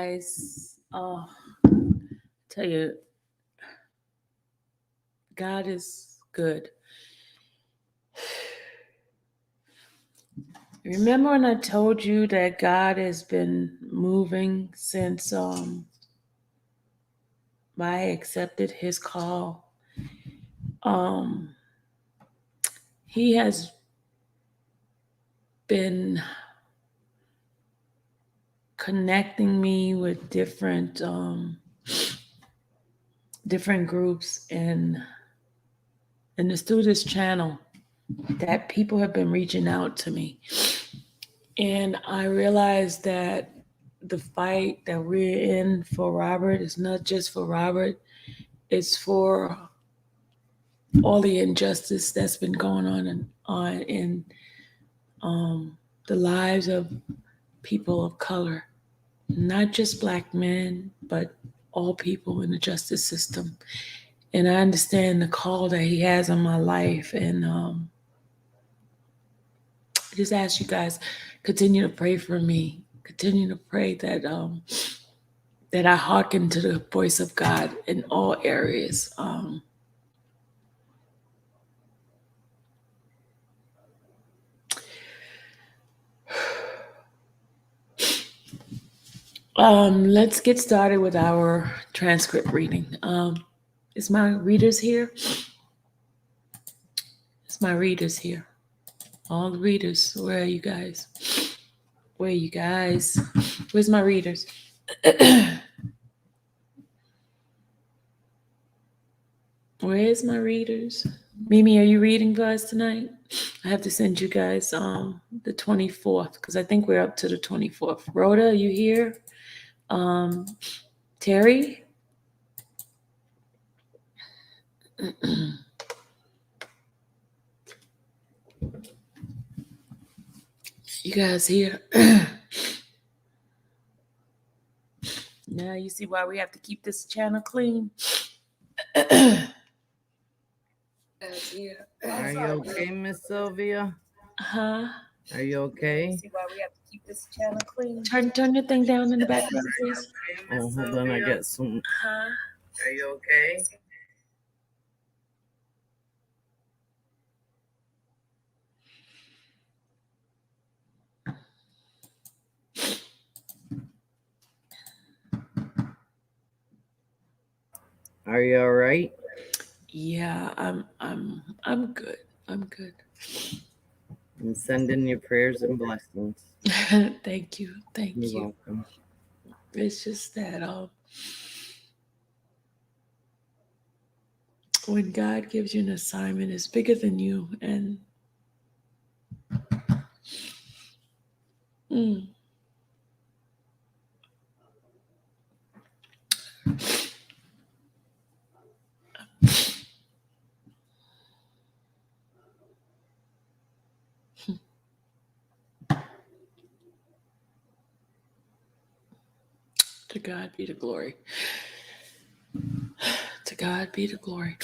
guys. Oh, tell you, God is good. Remember when I told you that God has been moving since I accepted His call? Um, He has been connecting me with different groups in the students channel that people have been reaching out to me. And I realized that the fight that we're in for Robert is not just for Robert, it's for all the injustice that's been going on in um, the lives of people of color, not just black men, but all people in the justice system. And I understand the call that he has on my life, and I just ask you guys continue to pray for me. Continue to pray that I hearken to the voice of God in all areas. Let's get started with our transcript reading. Is my readers here? Is my readers here? All the readers, where are you guys? Where are you guys? Where's my readers? Where's my readers? Mimi, are you reading for us tonight? I have to send you guys the 24th because I think we're up to the 24th. Rhoda, are you here? Terry? You guys here? Now you see why we have to keep this channel clean. Are you okay, Miss Sylvia? Huh? Are you okay? See why we have to keep this channel clean. Turn your thing down in the background, please. Oh, hold on, I got some. Huh? Are you okay? Are you all right? Yeah, I'm good. I'm good. I'm sending you prayers and blessings. Thank you. Thank You're you. welcome. It's just that when God gives you an assignment, it's bigger than you, and mm, to God be the glory. To God be the glory.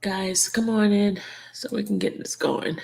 Guys, come on in so we can get this going.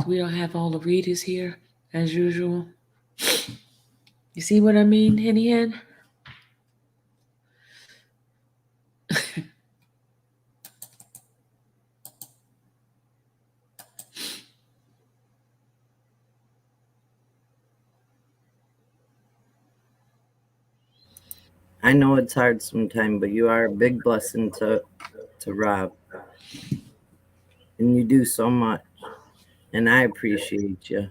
We don't have all the readers here as usual. You see what I mean, Henny Hen? I know it's hard sometimes, but you are a big blessing to Rob. And you do so much. And I appreciate you.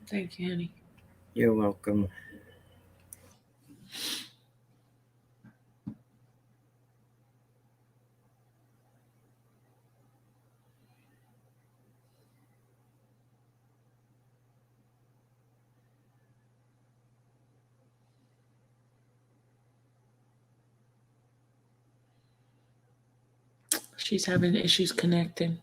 Thank you, Henny. You're welcome. She's having issues connecting.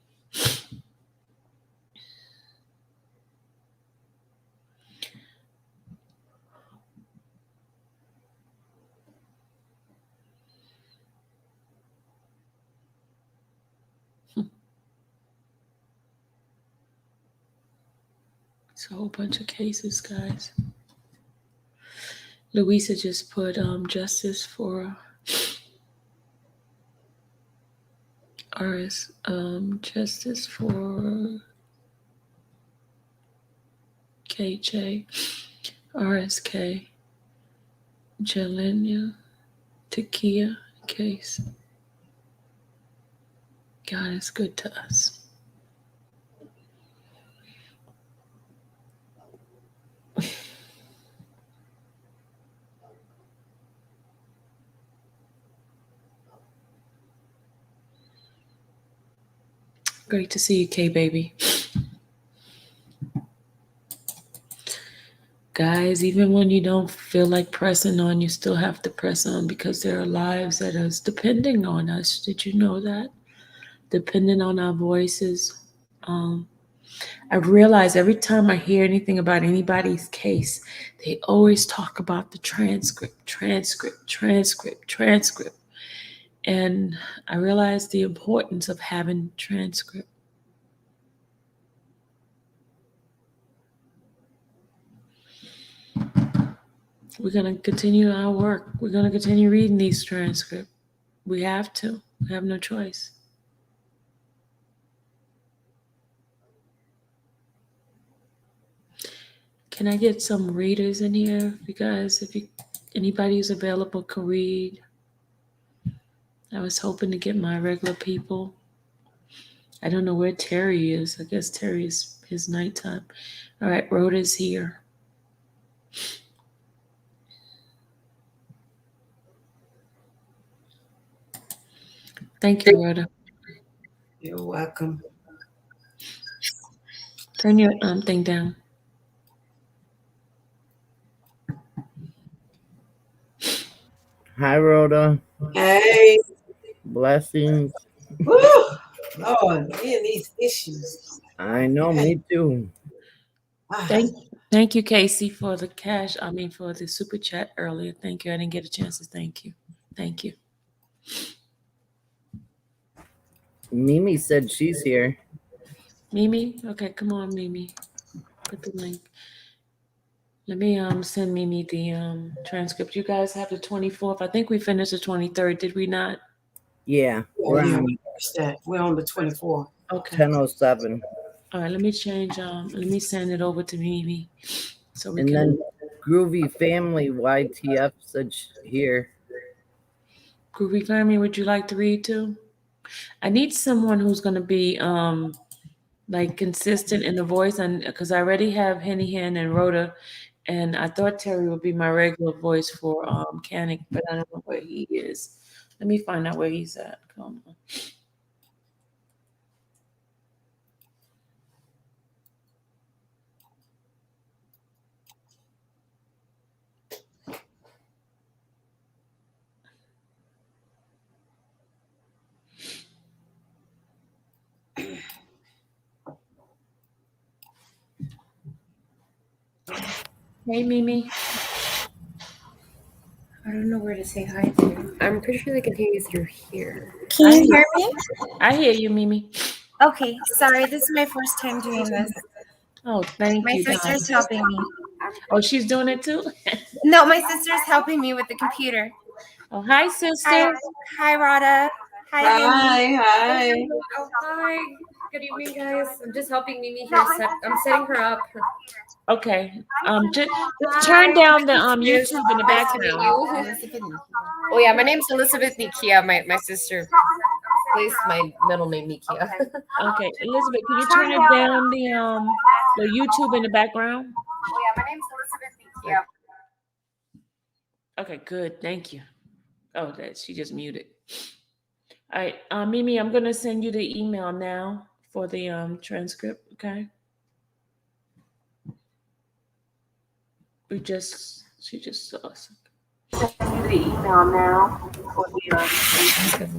It's a whole bunch of cases, guys. Louisa just put justice for justice for KJ, RSK, Jelenia, Takia case. God is good to us. Great to see you, K-Baby. Guys, even when you don't feel like pressing on, you still have to press on because there are lives that are depending on us. Did you know that? Depending on our voices. I've realized every time I hear anything about anybody's case, they always talk about the transcript. And I realized the importance of having transcript. We're going to continue our work. We're going to continue reading these transcripts. We have to. We have no choice. Can I get some readers in here? Because if anybody who's available can read. I was hoping to get my regular people. I don't know where Terry is. I guess Terry is his nighttime. All right, Rhoda's here. Thank you, Rhoda. You're welcome. Turn your thing down. Hi, Rhoda. Hey. Blessings. Woo! Lord, me and these issues. I know, me too. Thank you, Casey, for the for the super chat earlier. Thank you. I didn't get a chance to thank you. Thank you. Mimi said she's here. Mimi? Okay, come on, Mimi. Put the link. Let me send Mimi the transcript. You guys have the 24th. I think we finished the 23rd, did we not? Yeah, we're on the 24th. Okay. 10:07. All right, let me change. Let me send it over to Mimi, so we and can. Then Groovy Family YTF said here. Groovy Family, would you like to read too? I need someone who's going to be like consistent in the voice, and because I already have Henny Hen and Rhoda, and I thought Terry would be my regular voice for Canic, but I don't know where he is. Let me find out where he's at. Come on. Hey, Mimi. I don't know where to say hi to. I'm pretty sure they can hear you through here. Can you hear me? I hear you, Mimi. Okay, sorry, this is my first time doing this. Oh, thank my you. My sister's helping me. Oh, she's doing it too? No, my sister's helping me with the computer. Oh, hi, sister. Hi, Rhoda. Hi. Oh, hi. Good evening, guys. I'm just helping Mimi here. I'm setting her up. Okay. Just turn down the YouTube in the background. Oh yeah, my name's Elizabeth Nikia. My sister placed my middle name Nikia. Okay, Elizabeth, can you turn it down the YouTube in the background? Oh yeah, my name's Elizabeth Nikia. Okay, good. Thank you. Oh, that she just muted. All right, Mimi, I'm gonna send you the email now for the transcript. Okay. She just saw us. Send you the email now for the transcript.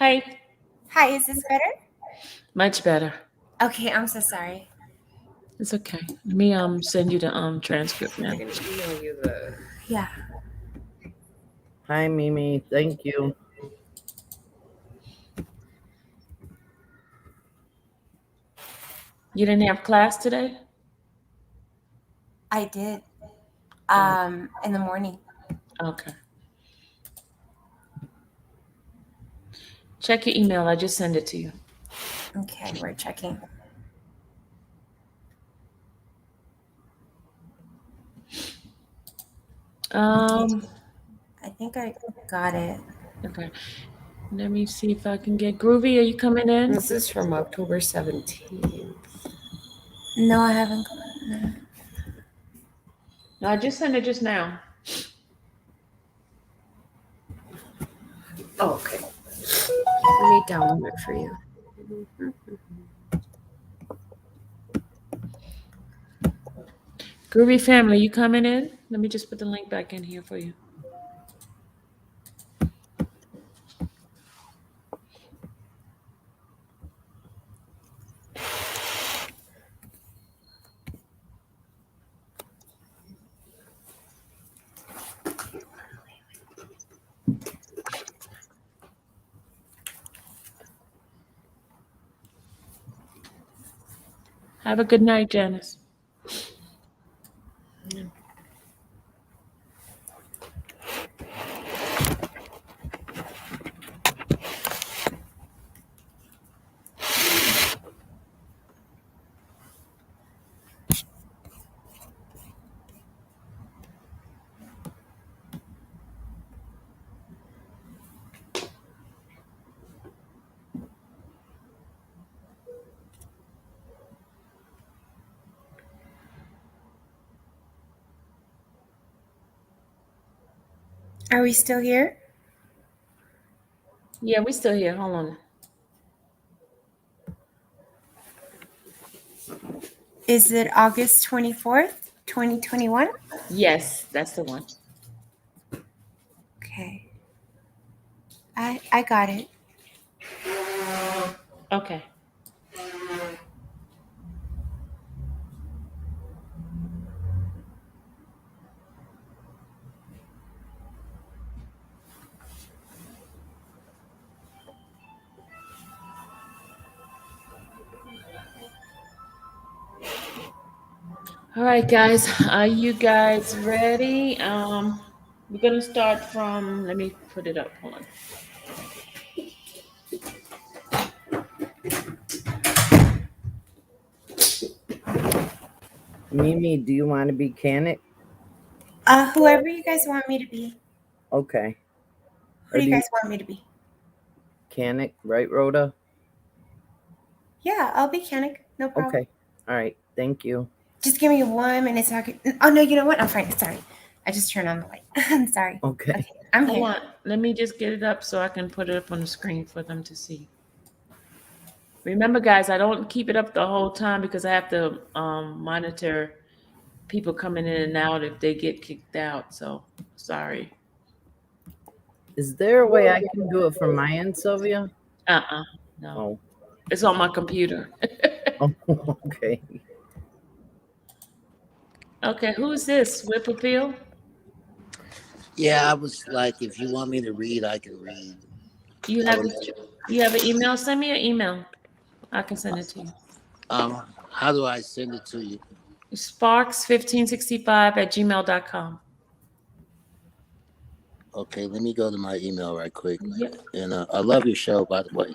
Hi. Hi, is this better? Much better. Okay, I'm so sorry. It's okay. Let me send you the transcript now. I'm gonna email you the. Yeah. Hi, Mimi. Thank you. You didn't have class today? I did. In the morning. Okay. Check your email. I just sent it to you. Okay, we're checking. I think I got it. Okay. Let me see if I can get Groovy. Are you coming in? This is from October 17th. No, I haven't gotten it. No, I just sent it just now. Oh, okay. Let me download it for you. Groovy family, you coming in? Let me just put the link back in here for you. Have a good night, Janice. Are we still here? Yeah, we still here. Hold on. Is it August 24th, 2021? Yes, that's the one. Okay. I got it. Okay. All right, guys. Are you guys ready? We're gonna start from. Let me put it up. Hold on. Mimi, do you want to be Canic? Whoever you guys want me to be. Okay. Who do you guys want me to be? Canic, right, Rhoda? Yeah, I'll be Kanik. No problem. Okay. All right. Thank you. Just give me 1 minute so I can. Oh, no, you know what? I'm fine. Sorry. I just turned on the light. I'm sorry. Okay. Okay, I'm Hold here. on. Let me just get it up so I can put it up on the screen for them to see. Remember, guys, I don't keep it up the whole time because I have to monitor people coming in and out if they get kicked out. So sorry. Is there a way I can do it from my end, Sylvia? No. Oh. It's on my computer. Oh, okay. Okay, who's this? Whipperfield? Yeah, I was like, if you want me to read, I can read. You have an email? Send me an email. I can send it to you. How do I send it to you? Sparks1565@gmail.com. Okay, let me go to my email right quick. Yep. And I love your show, by the way.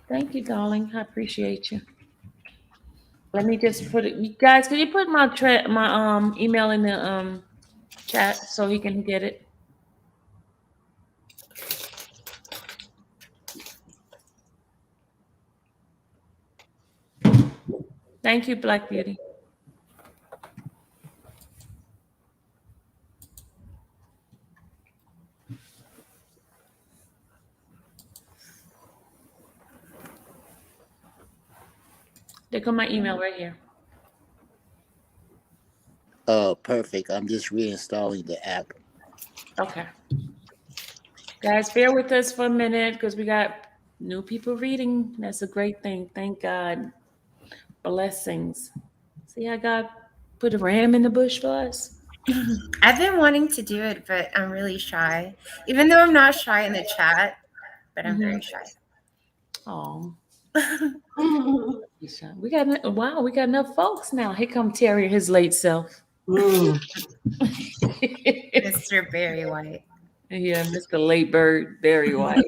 Thank you, darling. I appreciate you. Let me just put it. You guys, can you put my email in the chat so he can get it? Thank you, Black Beauty. There go my email right here. Oh, perfect. I'm just reinstalling the app. Okay. Guys, bear with us for a minute because we got New people reading. That's a great thing. Thank God. Blessings. See how God put a ram in the bush for us? I've been wanting to do it, but I'm really shy. Even though I'm not shy in the chat, but I'm very shy. Oh. We got wow, we got enough folks now. Here come Terry and his late self. Mm. Mr. Barry White. Yeah, Mr. Late Bird, Barry White.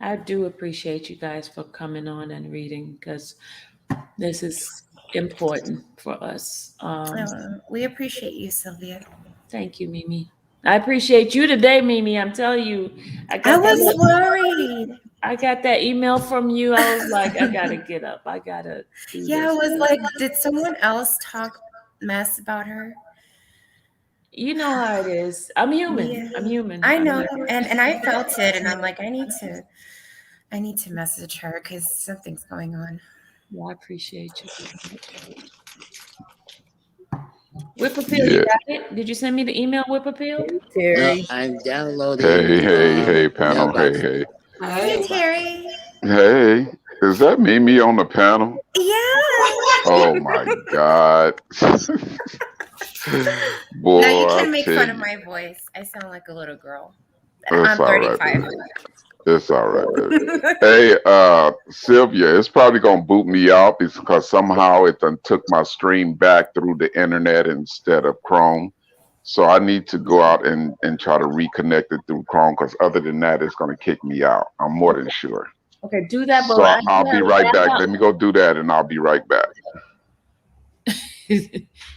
I do appreciate you guys for coming on and reading because this is important for us. We appreciate you, Sylvia. Thank you, Mimi. I appreciate you today, Mimi. I'm telling you, I was worried. I got that email from you. I was like, I gotta get up. I gotta do Yeah, I this. was like, did someone else talk mess about her? You know how it is. I'm human. Yeah. I'm human. I know, and I felt it, and I'm like, I need to message her because something's going on. Well, I appreciate you. Whip Appeal, you got it? Did you send me the email, Whip Appeal? No, Terry. I'm downloading. Hey, panel. mailbox. Hey. Hey, Terry. Hey, is that Mimi on the panel? Yeah. Oh my God. Boy, Now you I can make tell fun of you, my voice. I sound like a little girl. it's I'm all right, 35. baby. It's all right, baby. Hey, Sylvia, it's probably gonna boot me out because somehow it done took my stream back through the internet instead of Chrome. So I need to go out and try to reconnect it through Chrome because other than that, it's gonna kick me out. I'm more than sure. Okay, do that, So but I'll be right back. Let me go do that, and I'll be right back.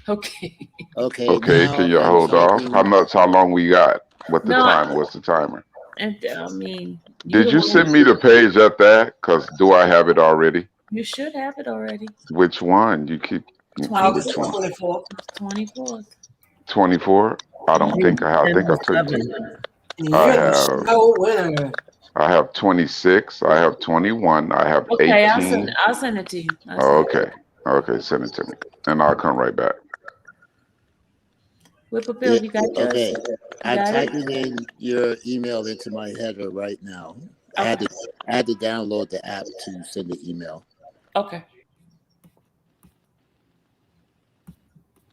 Okay. Okay, Okay, now can you I'm hold off? typing. How long we got? What the No, time? What's the timer? and I mean, Did you send me the page at that? Cause do I have it already? You should have it already. Which one? You keep August which one? 24th. 24th. 24? I don't think I have. I think I took two. And I you're the have show winner. I have 26, I have 21, I have Okay, 18. I'll send it to you. Okay. Okay, send it to me. And I'll come right back. Whip Appeal, you got yours? Okay, I'm got it? typing in your email into my header right now. I Okay. had to download the app to send the email. Okay.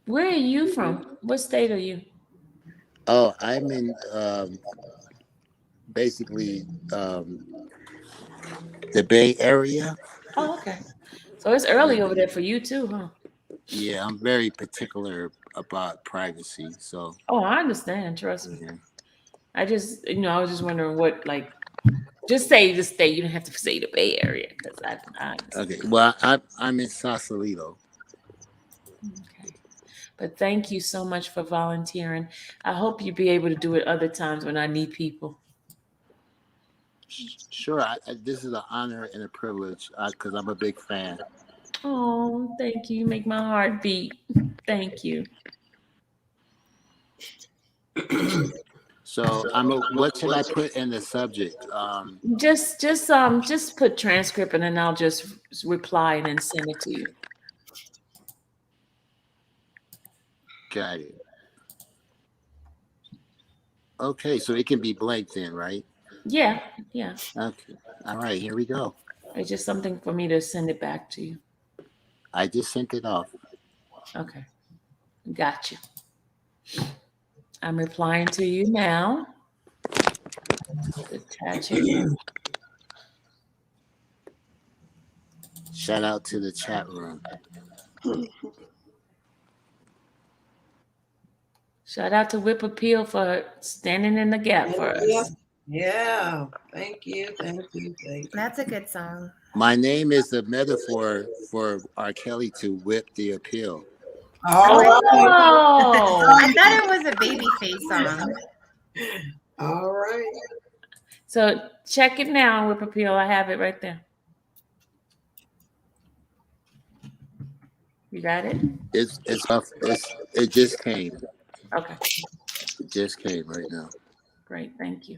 Where are you from? What state are you? Oh, I'm in basically the Bay Area. Oh, okay. So it's early over there for you too, huh? Yeah, I'm very particular about privacy. So Oh, I understand. Trust me. yeah. I just, I was just wondering what, like, just say the state. You don't have to say the Bay Area because I understand. Okay, well, I'm in Sausalito. Okay. But thank you so much for volunteering. I hope you be able to do it other times when I need people. Sure, this is an honor and a privilege because I'm a big fan. Oh, thank you. You make my heart beat. Thank you. So what should I put in the subject? Just put transcript and then I'll just reply and then send it to you. Got it. Okay, so it can be blank then, right? Yeah, yeah. Okay. All right, here we go. It's just something for me to send it back to you. I just sent it off. Okay. Gotcha. I'm replying to you now. Attach it. Shout out to the chat room. Shout out to Whip Appeal for standing in the gap for us. Yeah. Thank you. Thank you. Thank you. That's a good song. My name is a metaphor for R. Kelly to whip the appeal. All right. Oh, I thought it was a Babyface song. All right. So check it now, Whip Appeal. I have it right there. You got it? It just came. Okay, It just came right now. great. Thank you.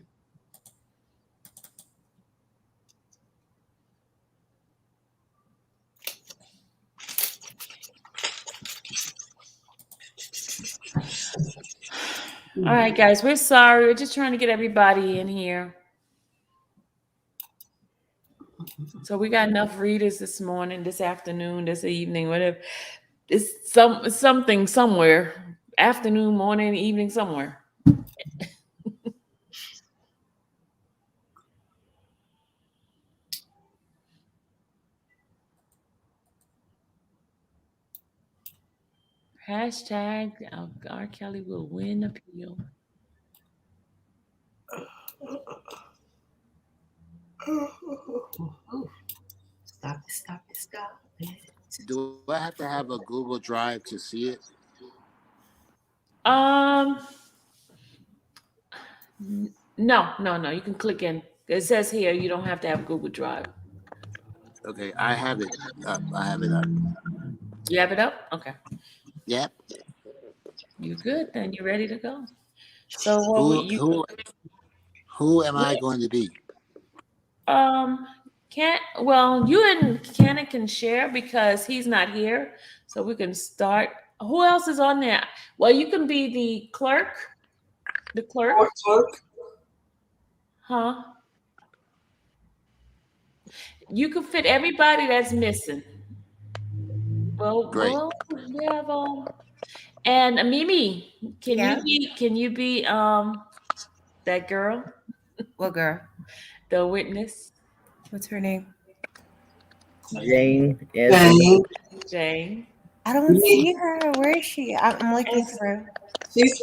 All right, guys, we're sorry. We're just trying to get everybody in here. So we got enough readers this morning, this afternoon, this evening, whatever. It's something somewhere. Afternoon, morning, evening, somewhere. Hashtag R. Kelly will win appeal. Stop it, stop it, stop it. Do I have to have a Google Drive to see it? No. You can click in. It says here you don't have to have Google Drive. Okay, I have it up. I have it up. You have it up? Okay. Yep. You good? Then you ready to go? So what Who am I going to be? you and Kenna can share because he's not here, so we can start. Who else is on there? Well, you can be the clerk. The clerk, Clerk. huh? You can fit everybody that's missing. Great. Well, we have and Mimi, Yeah. can you be that girl, What girl? the witness, What's her name? Jane. Jane. Jane? I don't see her. Where is she? I'm looking for her. She's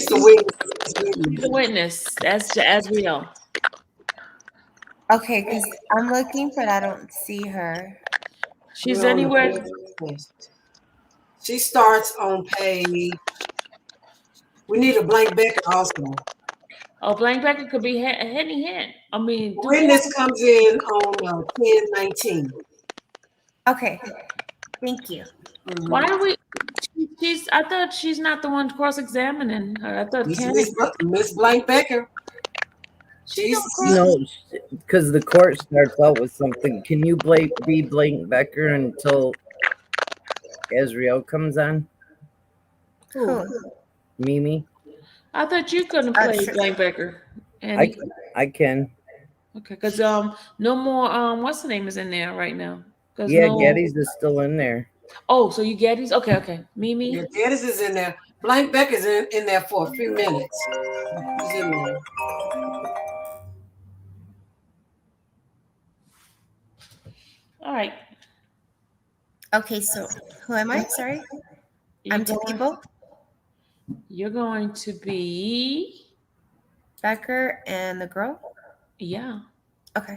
the witness. She's the witness. That's Azriel. Okay, because I'm looking, but I don't see her. She's We're on the anywhere. page. She starts on page. We need a blank Becker also. Oh, blank bracket could be Henny Hen. I mean, Witness comes in on 10:19. Okay, thank you. why do we? I thought she's not the one cross-examining her. I thought Kenny. Miss Blank Becker. She's No, because the court starts out with something. Can you be Blank Becker until Azriel comes on? Who? Mimi? I thought you couldn't play Sure. blank Becker. I can. Okay, because no more what's the name is in there right now? Yeah, Geddes is still in there. Oh, so you Geddes? Okay. Mimi. Yeah, Geddes is in there. Blank Becker's in there for a few minutes. She's in there. All right. Okay, so who am I? Sorry. I'm two people. You're going to be Becker and the girl. Yeah. Okay.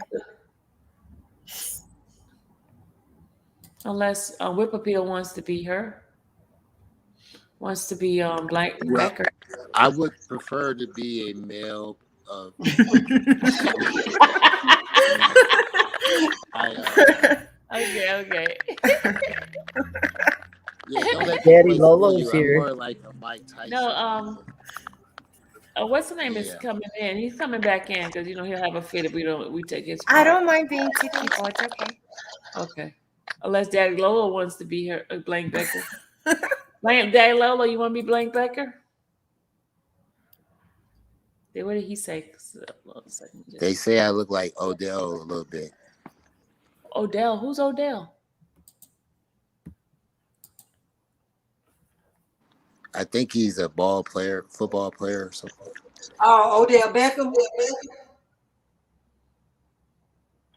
Unless Whip Appeal wants to be her. Wants to be Blank Well, Becker. I would prefer to be a male. Okay. Yeah, don't let Daddy this Lolo's fool you. here. I'm more like a Mike Tyson. No, what's the name is Yeah. coming in? He's coming back in because he'll have a fit if we take his I part. don't mind being two people. It's okay. Okay. Unless Daddy Lola wants to be her Blank Becker. Daddy Lola, you want to be Blank Becker? What did he say? They say I look like Odell a little bit. Odell? Who's Odell? I think he's a football player or something. Oh, Odell Beckham.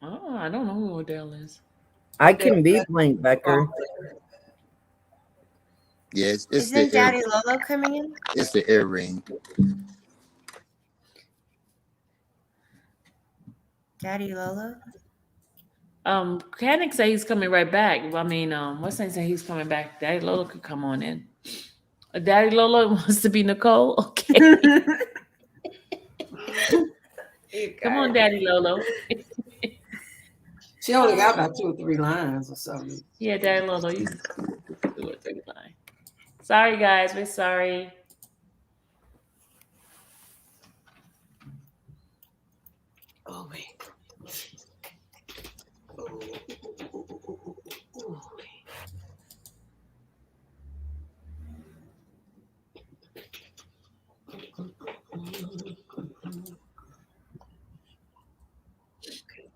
Oh, I don't know who Odell is. I can be Blank Becker. Yeah, it's Isn't Daddy Lolo coming in? It's the earring. Daddy Lolo? Kanik say he's coming right back. I mean, what's name say he's coming back? Daddy Lolo could come on in. Daddy Lolo wants to be Nicole? Okay. Come on, Daddy Lolo. She only got about 2 or 3 lines or something. Yeah, Daddy Lolo, you do it 3 lines. Sorry, guys. We're sorry. Oh, wait.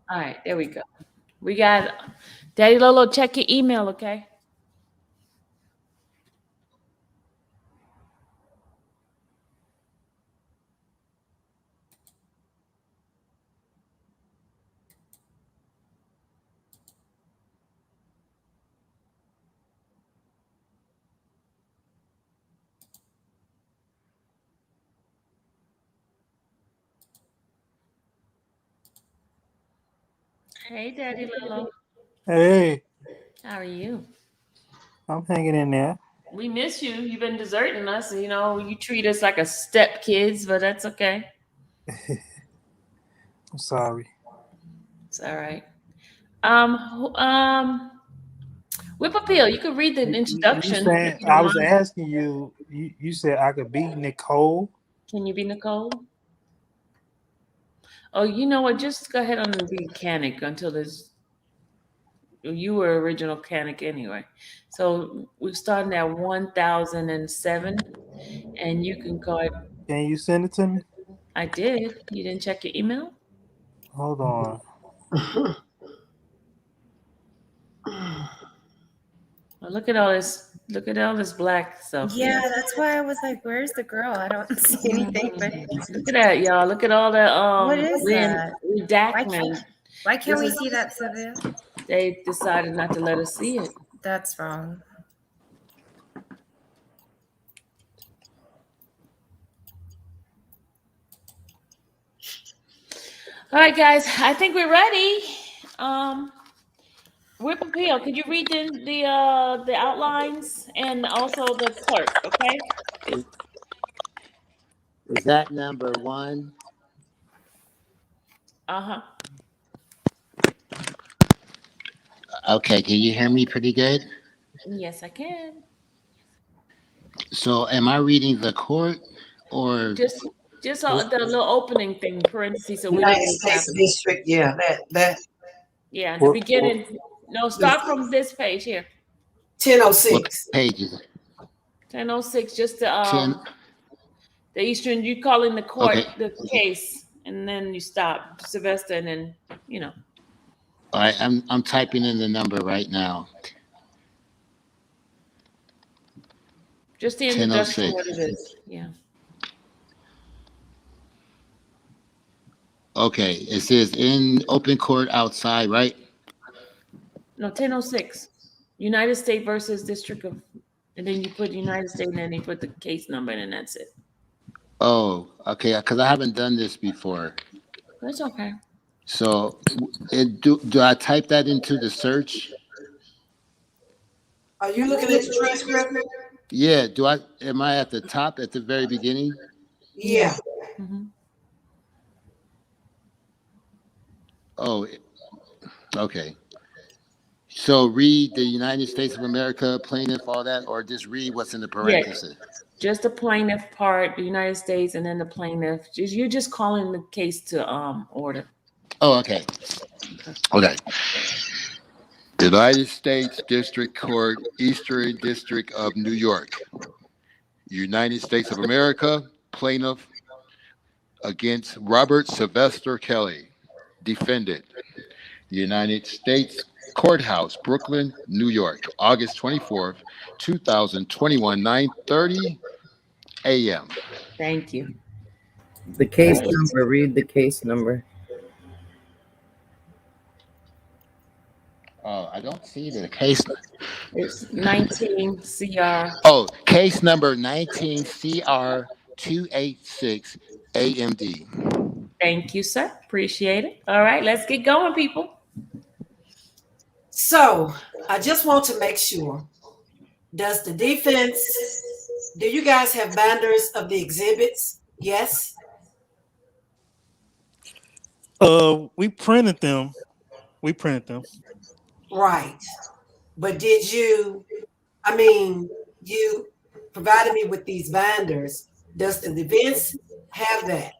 All right, there we go. We got Daddy Lolo. Check your email, okay? Hey, Daddy Lolo. Hey, How are you? I'm hanging in there. We miss you. You've been deserting us. You know, you treat us like a step kids, but that's okay. I'm sorry. It's all right. Whip Appeal, you could read the You introduction if saying you I don't was mind. asking you. You said I could be Nicole. Can you be Nicole? Oh, you know what? Just go ahead and be Canic until there's. You were original Canic anyway. So we're starting at 1007, and you can go ahead. Can you send it to me? I did. You didn't check your email? Hold on. Well, look at all this. Look at all this black stuff. Yeah, that's why I was like, "Where's the girl?" I don't see anything. But Look at that, y'all. Look at all the what is that? redactment. Why can't we This is- see that, Sylvia? They decided not to let us see it. That's wrong. All right, guys. I think we're ready. Whip Appeal. Could you read the outlines and also the clerk? Okay. Is that number 1? Uh-huh. Okay, can you hear me pretty good? Yes, I can. So am I reading the court or Just the little opening thing, parentheses, so we know United what's States happening. District, yeah, that Yeah, the beginning. No, start from this page here. what 1006. page is it? 1006, just 10. the Eastern, you call in the court, Okay. the case, and then you stop Sylvester, and then, you know. All right, I'm typing in the number right now. Just the introduction, 1006. what it is. Yeah. Okay, it says in open court outside, right? No, 1006. United States versus District of, and then you put United States, and then you put the case number, and then that's it. Oh, okay, because I haven't done this before. That's okay. So do I type that into the search? Are you looking at the transcript? Yeah, am I at the top at the very beginning? Yeah. Mhm. Oh, okay. So read the United States of America, plaintiff, all that, or just read what's in the parentheses? Just the plaintiff part, the United States, and then the plaintiff. You're just calling the case to order. Oh, okay. Okay. The United States District Court, Eastern District of New York. United States of America, plaintiff against Robert Sylvester Kelly, defendant. United States Courthouse, Brooklyn, New York, August 24th, 2021, 9:30 a.m. Thank you. The case number. Read the case number. Oh, I don't see the case. It's 19 CR. Oh, case number 19 CR 286 AMD. Thank you, sir. Appreciate it. All right, let's get going, people. So I just want to make sure. Does the defense, do you guys have binders of the exhibits? Yes. We printed them. Right. But you provided me with these binders. Does the defense have that?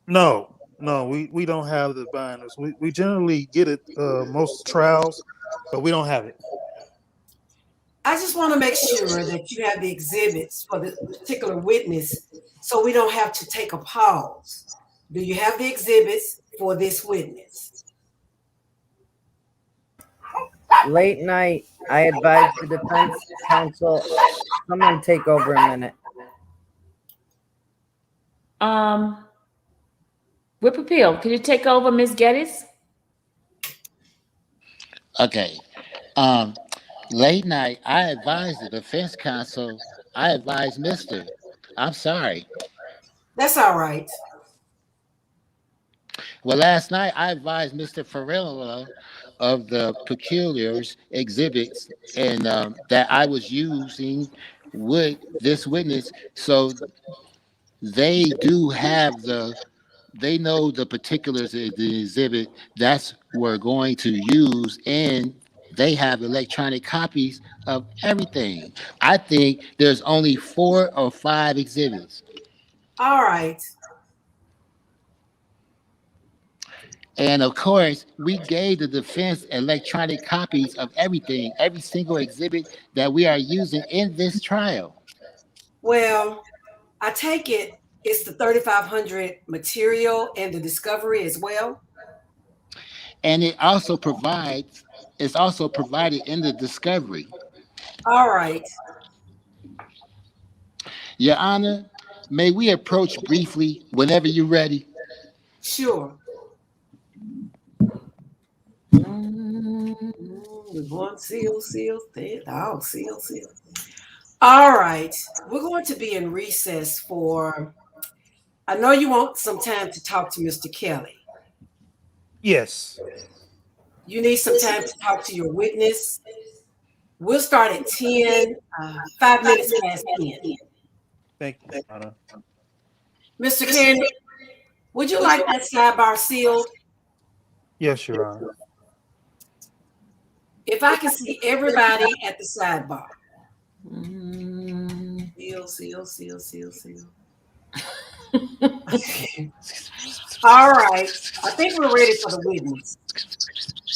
No, we don't have the binders. We generally get it most trials, but we don't have it. I just want to make sure that you have the exhibits for the particular witness so we don't have to take a pause. Do you have the exhibits for this witness? Late night, I advised the defense counsel. Someone take over a minute. Whip appeal. Can you take over, Ms. Geddes? Okay. Late night, I advised the defense counsel. I advised Mister. I'm sorry. That's all right. Well, last night I advised Mr. Farilla of the peculiars exhibits and that I was using with this witness, so they do have they know the particulars of the exhibit that's we're going to use, and they have electronic copies of everything. I think there's only 4 or 5 exhibits. All right. And of course, we gave the defense electronic copies of everything, every single exhibit that we are using in this trial. Well, I take it it's the 3500 material and the discovery as well. And it's also provided in the discovery. All right. Your Honor, may we approach briefly whenever you're ready? Sure. We're going seal. Oh, seal. All right. We're going to be in recess for, I know you want some time to talk to Mr. Kelly. Yes. You need some time to talk to your witness. We'll start at 10, 5 minutes past 10. Thank you, Anna. Mr. Kennedy, would you like that sidebar sealed? Yes, Your Honor. If I can see everybody at the sidebar. Seal. All right. I think we're ready for the witness.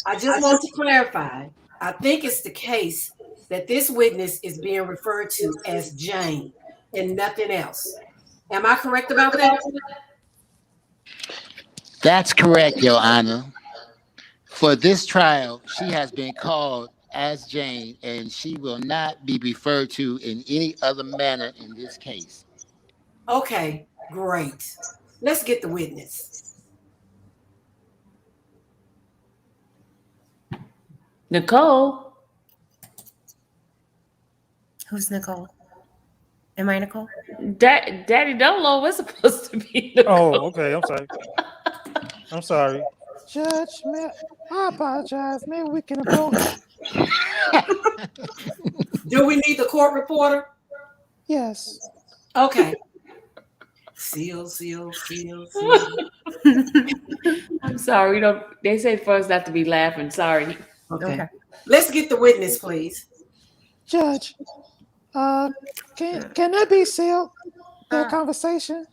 I just want to clarify. I think it's the case that this witness is being referred to as Jane and nothing else. Am I correct about that? That's correct, Your Honor. For this trial, she has been called as Jane, and she will not be referred to in any other manner in this case. Okay, great. Let's get the witness. Nicole. Who's Nicole? Am I Nicole? Daddy Dolo was supposed to be Nicole. Oh, okay. I'm sorry. Judge, I apologize. Maybe we can approach. Do we need the court reporter? Yes. Okay. Seal. I'm sorry. They say for us not to be laughing. Sorry. Okay. Let's get the witness, please. Judge, can that be sealed? That conversation?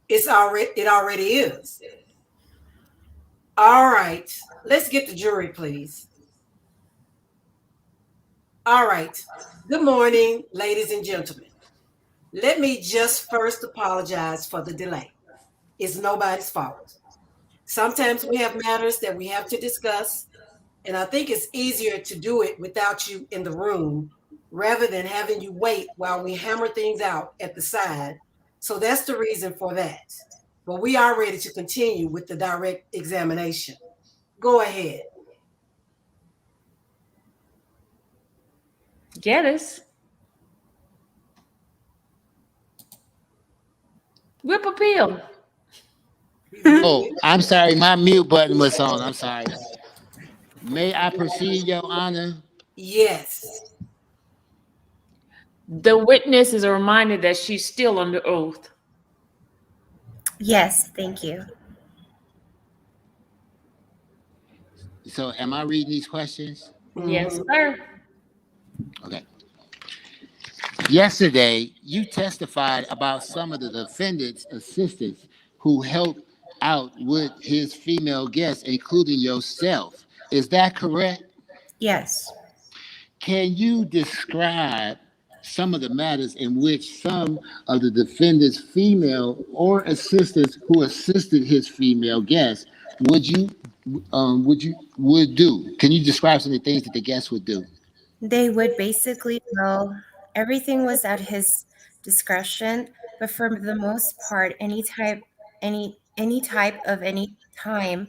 It already is. All right. Let's get the jury, please. All right. Good morning, ladies and gentlemen. Let me just first apologize for the delay. It's nobody's fault. Sometimes we have matters that we have to discuss, and I think it's easier to do it without you in the room rather than having you wait while we hammer things out at the side. So that's the reason for that. But we are ready to continue with the direct examination. Go ahead. Geddes. Whip appeal. Oh, I'm sorry. My mute button was on. I'm sorry. May I proceed, Your Honor? Yes. The witness is reminded that she's still under oath. Yes, thank you. So am I reading these questions? Yes, sir. Okay. Yesterday, you testified about some of the defendant's assistants who helped out with his female guests, including yourself. Is that correct? Yes. Can you describe some of the matters in which some of the defendant's female or assistants who assisted his female guests would you would do? Can you describe some of the things that the guests would do? They would basically, well, everything was at his discretion, but for the most part, any type of any time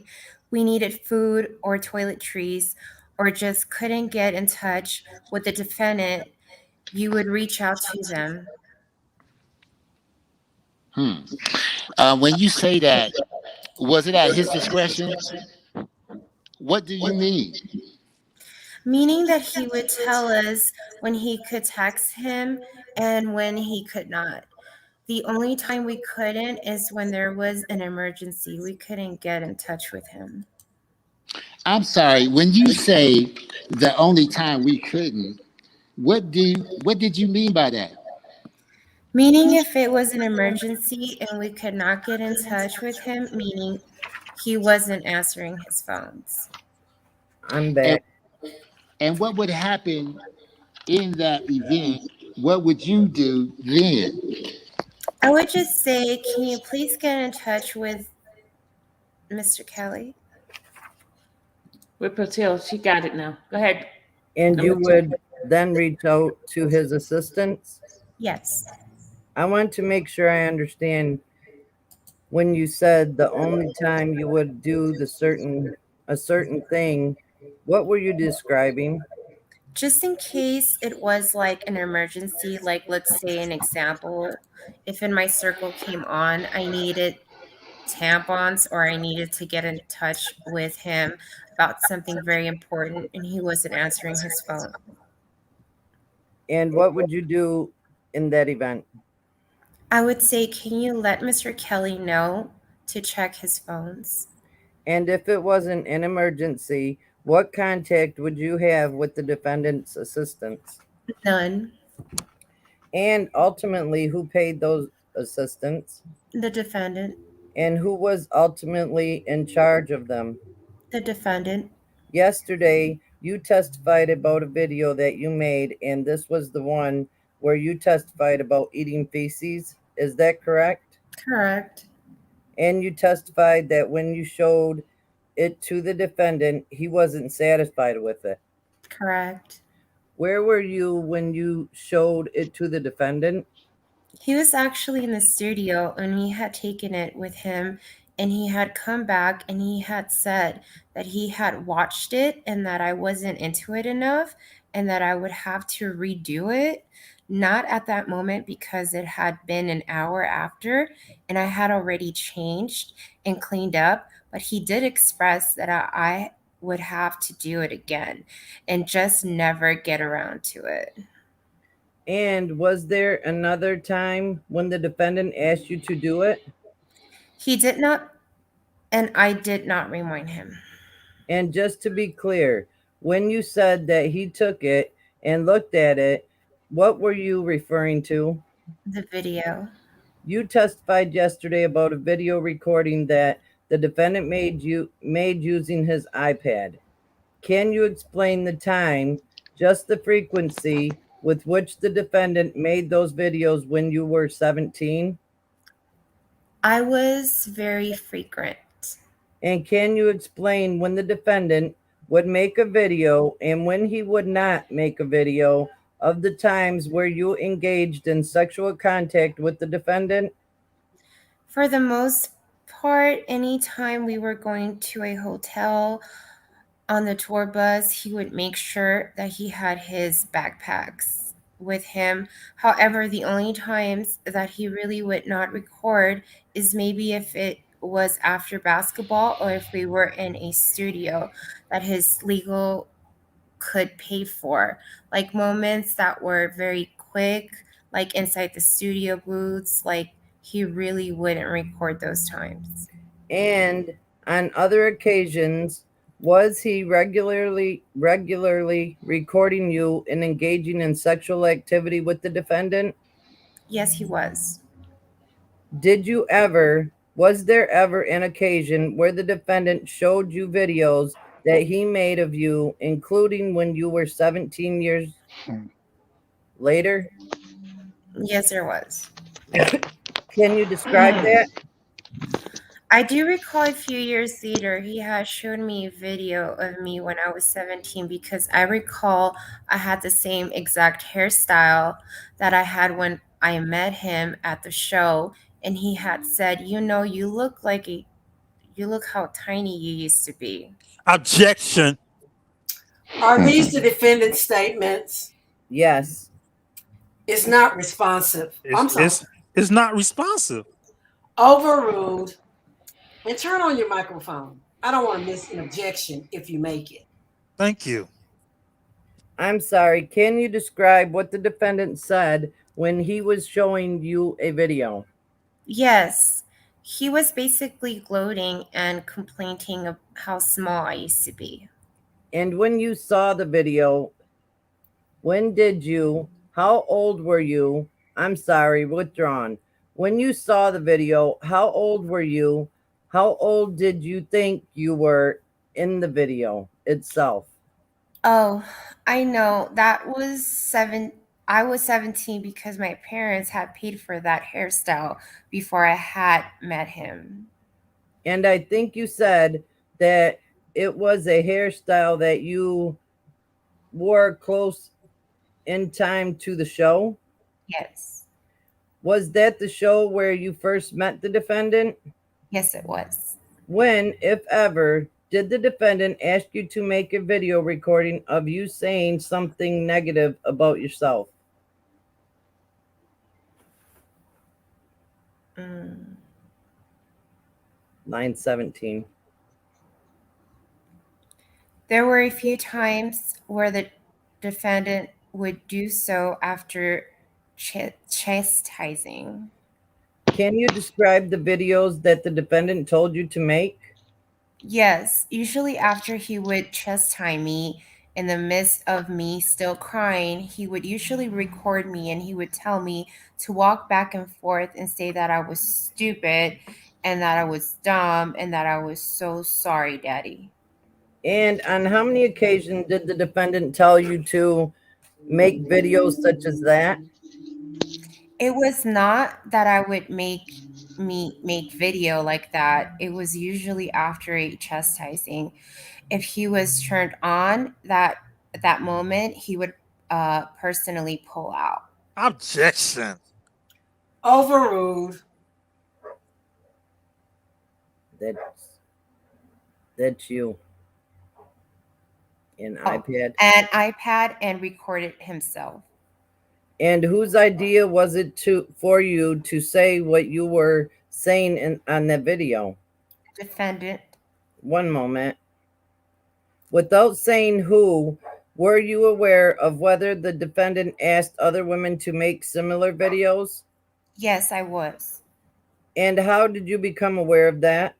we needed food or toiletries or just couldn't get in touch with the defendant, you would reach out to them. Hmm. When you say that, was it at his discretion? What do you mean? Meaning that he would tell us when he could text him and when he could not. The only time we couldn't is when there was an emergency. We couldn't get in touch with him. I'm sorry. When you say the only time we couldn't, what did you mean by that? Meaning if it was an emergency and we could not get in touch with him, meaning he wasn't answering his phones. I'm And back. and what would happen in that event? What would you do then? I would just say, can you please get in touch with Mr. Kelly? With Patil, she got it now. Go ahead. And you Number two. would then reach out to his assistants? Yes. I want to make sure I understand when you said the only time you would do a certain thing. What were you describing? Just in case it was like an emergency, like let's say an example, if in my circle came on, I needed tampons or I needed to get in touch with him about something very important and he wasn't answering his phone. And what would you do in that event? I would say, can you let Mr. Kelly know to check his phones? And if it wasn't an emergency, what contact would you have with the defendant's assistants? None. And ultimately, who paid those assistants? The defendant. And who was ultimately in charge of them? The defendant. Yesterday, you testified about a video that you made, and this was the one where you testified about eating feces. Is that correct? Correct. And you testified that when you showed it to the defendant, he wasn't satisfied with it. Correct. Where were you when you showed it to the defendant? He was actually in the studio and he had taken it with him and he had come back and he had said that he had watched it and that I wasn't into it enough and that I would have to redo it. Not at that moment because it had been an hour after and I had already changed and cleaned up, but he did express that I would have to do it again and just never get around to it. And was there another time when the defendant asked you to do it? He did not, and I did not remind him. And just to be clear, when you said that he took it and looked at it, what were you referring to? The video. You testified yesterday about a video recording that the defendant made using his iPad. Can you explain the time, just the frequency with which the defendant made those videos when you were 17? I was very frequent. And can you explain when the defendant would make a video and when he would not make a video of the times where you engaged in sexual contact with the defendant? For the most part, anytime we were going to a hotel on the tour bus, he would make sure that he had his backpacks with him. However, the only times that he really would not record is maybe if it was after basketball or if we were in a studio that his legal could pay for. Like moments that were very quick, like inside the studio booths, like he really wouldn't record those times. And on other occasions, was he regularly recording you and engaging in sexual activity with the defendant? Yes, he was. Was there ever an occasion where the defendant showed you videos that he made of you, including when you were 17 years later? Yes, there was. Can you describe that? I do recall a few years later, he had shown me a video of me when I was 17 because I recall I had the same exact hairstyle that I had when I met him at the show. And he had said, you know, you look how tiny you used to be. Objection. Are these the defendant's statements? Yes. It's not responsive. I'm sorry. It's not responsive. Overruled. And turn on your microphone. I don't want to miss an objection if you make it. Thank you. I'm sorry. Can you describe what the defendant said when he was showing you a video? Yes, he was basically gloating and complaining of how small I used to be. And when you saw the video, when did you, how old were you? I'm sorry, withdrawn. When you saw the video, how old were you? How old did you think you were in the video itself? Oh, I know. I was 17 because my parents had paid for that hairstyle before I had met him. And I think you said that it was a hairstyle that you wore close in time to the show. Yes. Was that the show where you first met the defendant? Yes, it was. When, if ever, did the defendant ask you to make a video recording of you saying something negative about yourself? Line 17. There were a few times where the defendant would do so after chastising. Can you describe the videos that the defendant told you to make? Yes, usually after he would chastise me in the midst of me still crying, he would usually record me and he would tell me to walk back and forth and say that I was stupid and that I was dumb and that I was so sorry, Daddy. And on how many occasions did the defendant tell you to make videos such as that? It was not that I would make video like that. It was usually after a chastising. If he was turned on that at that moment, he would personally pull out. Objection. Overruled. That's you. An iPad. An iPad and recorded himself. And whose idea was it for you to say what you were saying on that video? Defendant. One moment. Without saying who, were you aware of whether the defendant asked other women to make similar videos? Yes, I was. And how did you become aware of that?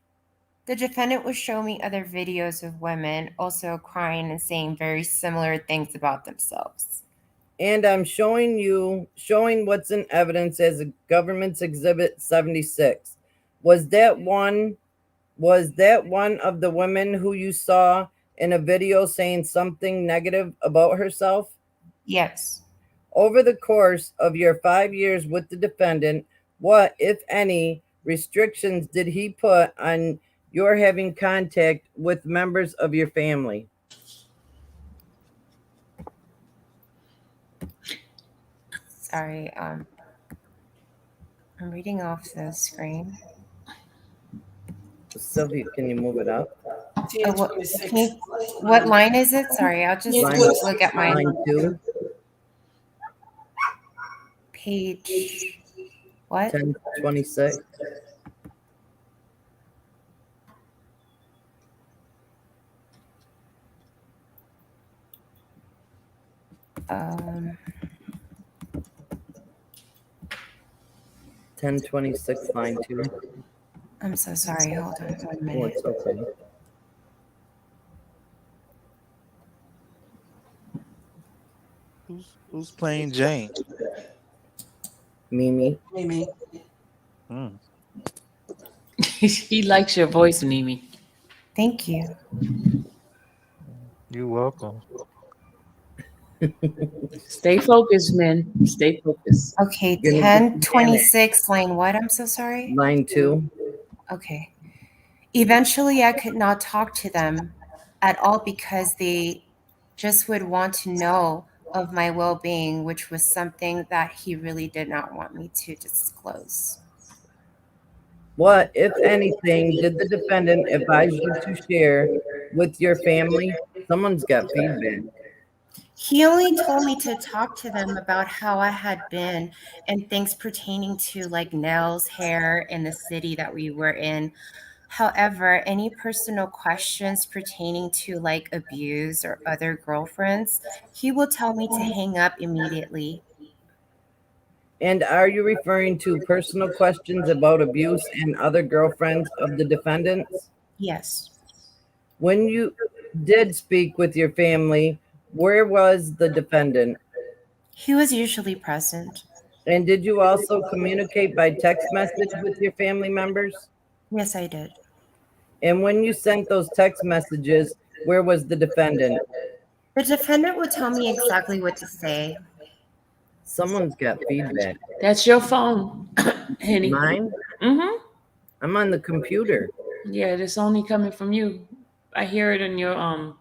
The defendant would show me other videos of women also crying and saying very similar things about themselves. And I'm showing what's in evidence as a government's exhibit 76. Was that one of the women who you saw in a video saying something negative about herself? Yes. Over the course of your 5 years with the defendant, what, if any, restrictions did he put on your having contact with members of your family? Sorry, I'm reading off the screen. Sylvia, can you move it up? 1026. What line is it? Sorry, I'll just look at my line 2. Page. What? 1026. Um, 1026 line 2. I'm so sorry. Hold on 1 Oh, minute. it's okay. Who's playing Jane? Mimi. Mimi. He likes your voice, Mimi. Thank you. You're welcome. Stay focused, men. Stay focused. Okay, 1026 line what? I'm so sorry. Line 2. Okay. Eventually, I could not talk to them at all because they just would want to know of my well being, which was something that he really did not want me to disclose. What, if anything, did the defendant advise you to share with your family? Someone's got feedback. He only told me to talk to them about how I had been and things pertaining to like nails, hair, in the city that we were in. However, any personal questions pertaining to like abuse or other girlfriends, he will tell me to hang up immediately. And are you referring to personal questions about abuse and other girlfriends of the defendants? Yes. When you did speak with your family, where was the defendant? He was usually present. And did you also communicate by text message with your family members? Yes, I did. And when you sent those text messages, where was the defendant? The defendant would tell me exactly what to say. Someone's got feedback. That's your phone, Henny. Mine? Mm-hmm. I'm on the computer. Yeah, it's only coming from you. I hear it in your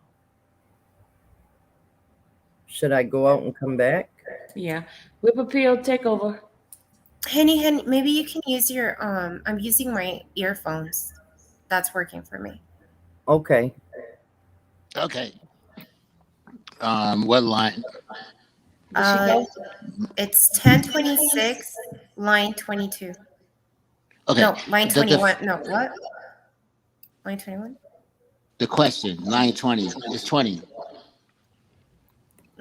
Should I go out and come back? yeah. Whip appeal, take over. Henny, maybe you can use your I'm using my earphones. That's working for me. Okay. Okay. What line? Did she go? It's 1026, line 22. Okay. No, line The, 21. No, what? Line 21? the question, line 20 is 20.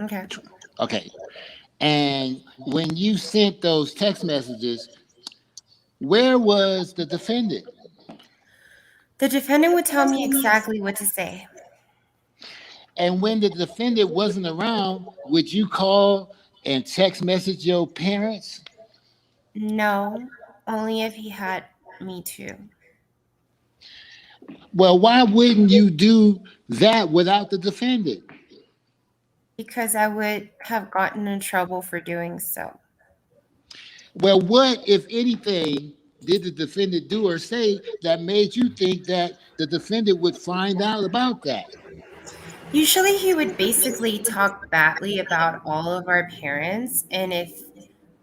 Okay. Okay. And when you sent those text messages, where was the defendant? The defendant would tell me exactly what to say. And when the defendant wasn't around, would you call and text message your parents? No, only if he had me to. Well, why wouldn't you do that without the defendant? Because I would have gotten in trouble for doing so. Well, what, if anything, did the defendant do or say that made you think that the defendant would find out about that? Usually he would basically talk badly about all of our parents, and if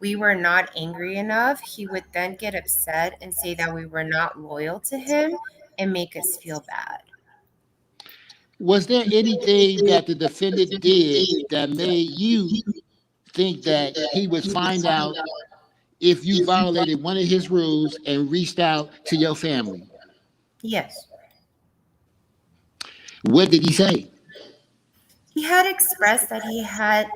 we were not angry enough, he would then get upset and say that we were not loyal to him and make us feel bad. Was there anything that the defendant did that made you think that he would find out if you violated one of his rules and reached out to your family? Yes. What did he say? He had expressed that he had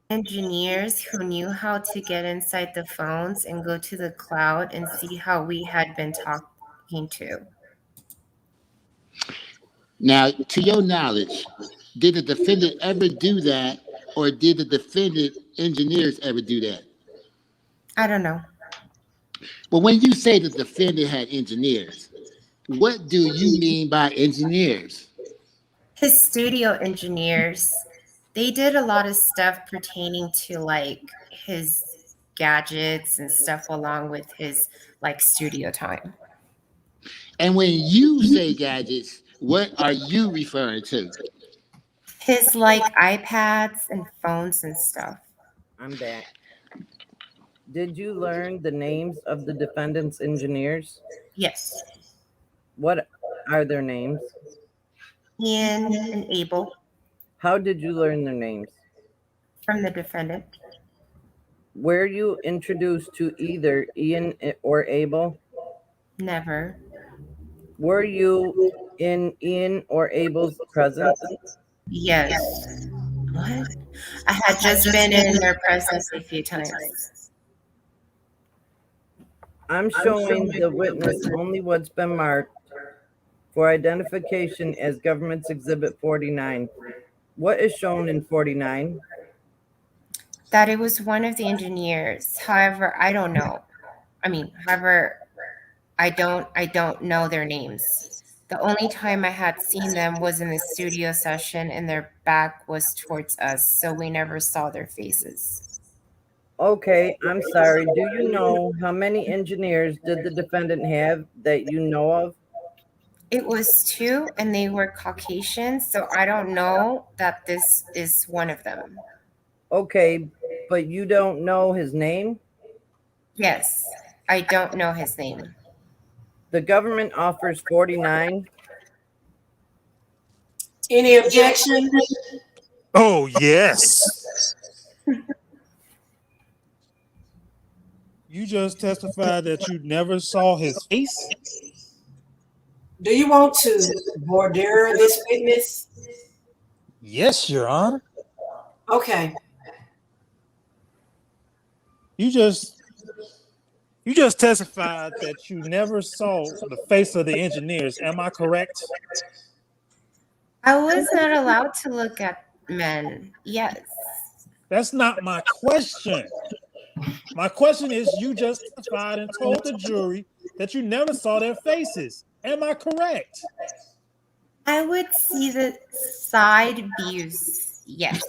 engineers who knew how to get inside the phones and go to the cloud and see how we had been talking to. Now, to your knowledge, did the defendant ever do that, or did the defendant engineers ever do that? I don't know. But when you say the defendant had engineers, what do you mean by engineers? His studio engineers, they did a lot of stuff pertaining to like his gadgets and stuff along with his like studio time. And when you say gadgets, what are you referring to? His like iPads and phones and stuff. I'm back. Did you learn the names of the defendant's engineers? Yes. What are their names? Ian and Abel How did you learn their names? from the defendant. Were you introduced to either Ian or Abel? Never. Were you in Ian or Abel's presence? Yes. What? I had just been in their presence a few times. I'm showing the witness only what's been marked for identification as Government's Exhibit 49. What is shown in 49? That it was one of the engineers. However, I don't know. I don't know their names. The only time I had seen them was in the studio session and their back was towards us, so we never saw their faces. Okay, I'm sorry. Do you know how many engineers did the defendant have that you know of? It was two, and they were Caucasian, so I don't know that this is one of them. Okay, but you don't know his name? Yes, I don't know his name. The government offers 49. Any objection? Oh, yes. You just testified that you never saw his face? Do you want to voir dire this witness? Yes, Your Honor. Okay. You just testified that you never saw the face of the engineers. Am I correct? I was not allowed to look at men. Yes. That's not my question. My question is, you just testified and told the jury that you never saw their faces. Am I correct? I would see the side views. Yes.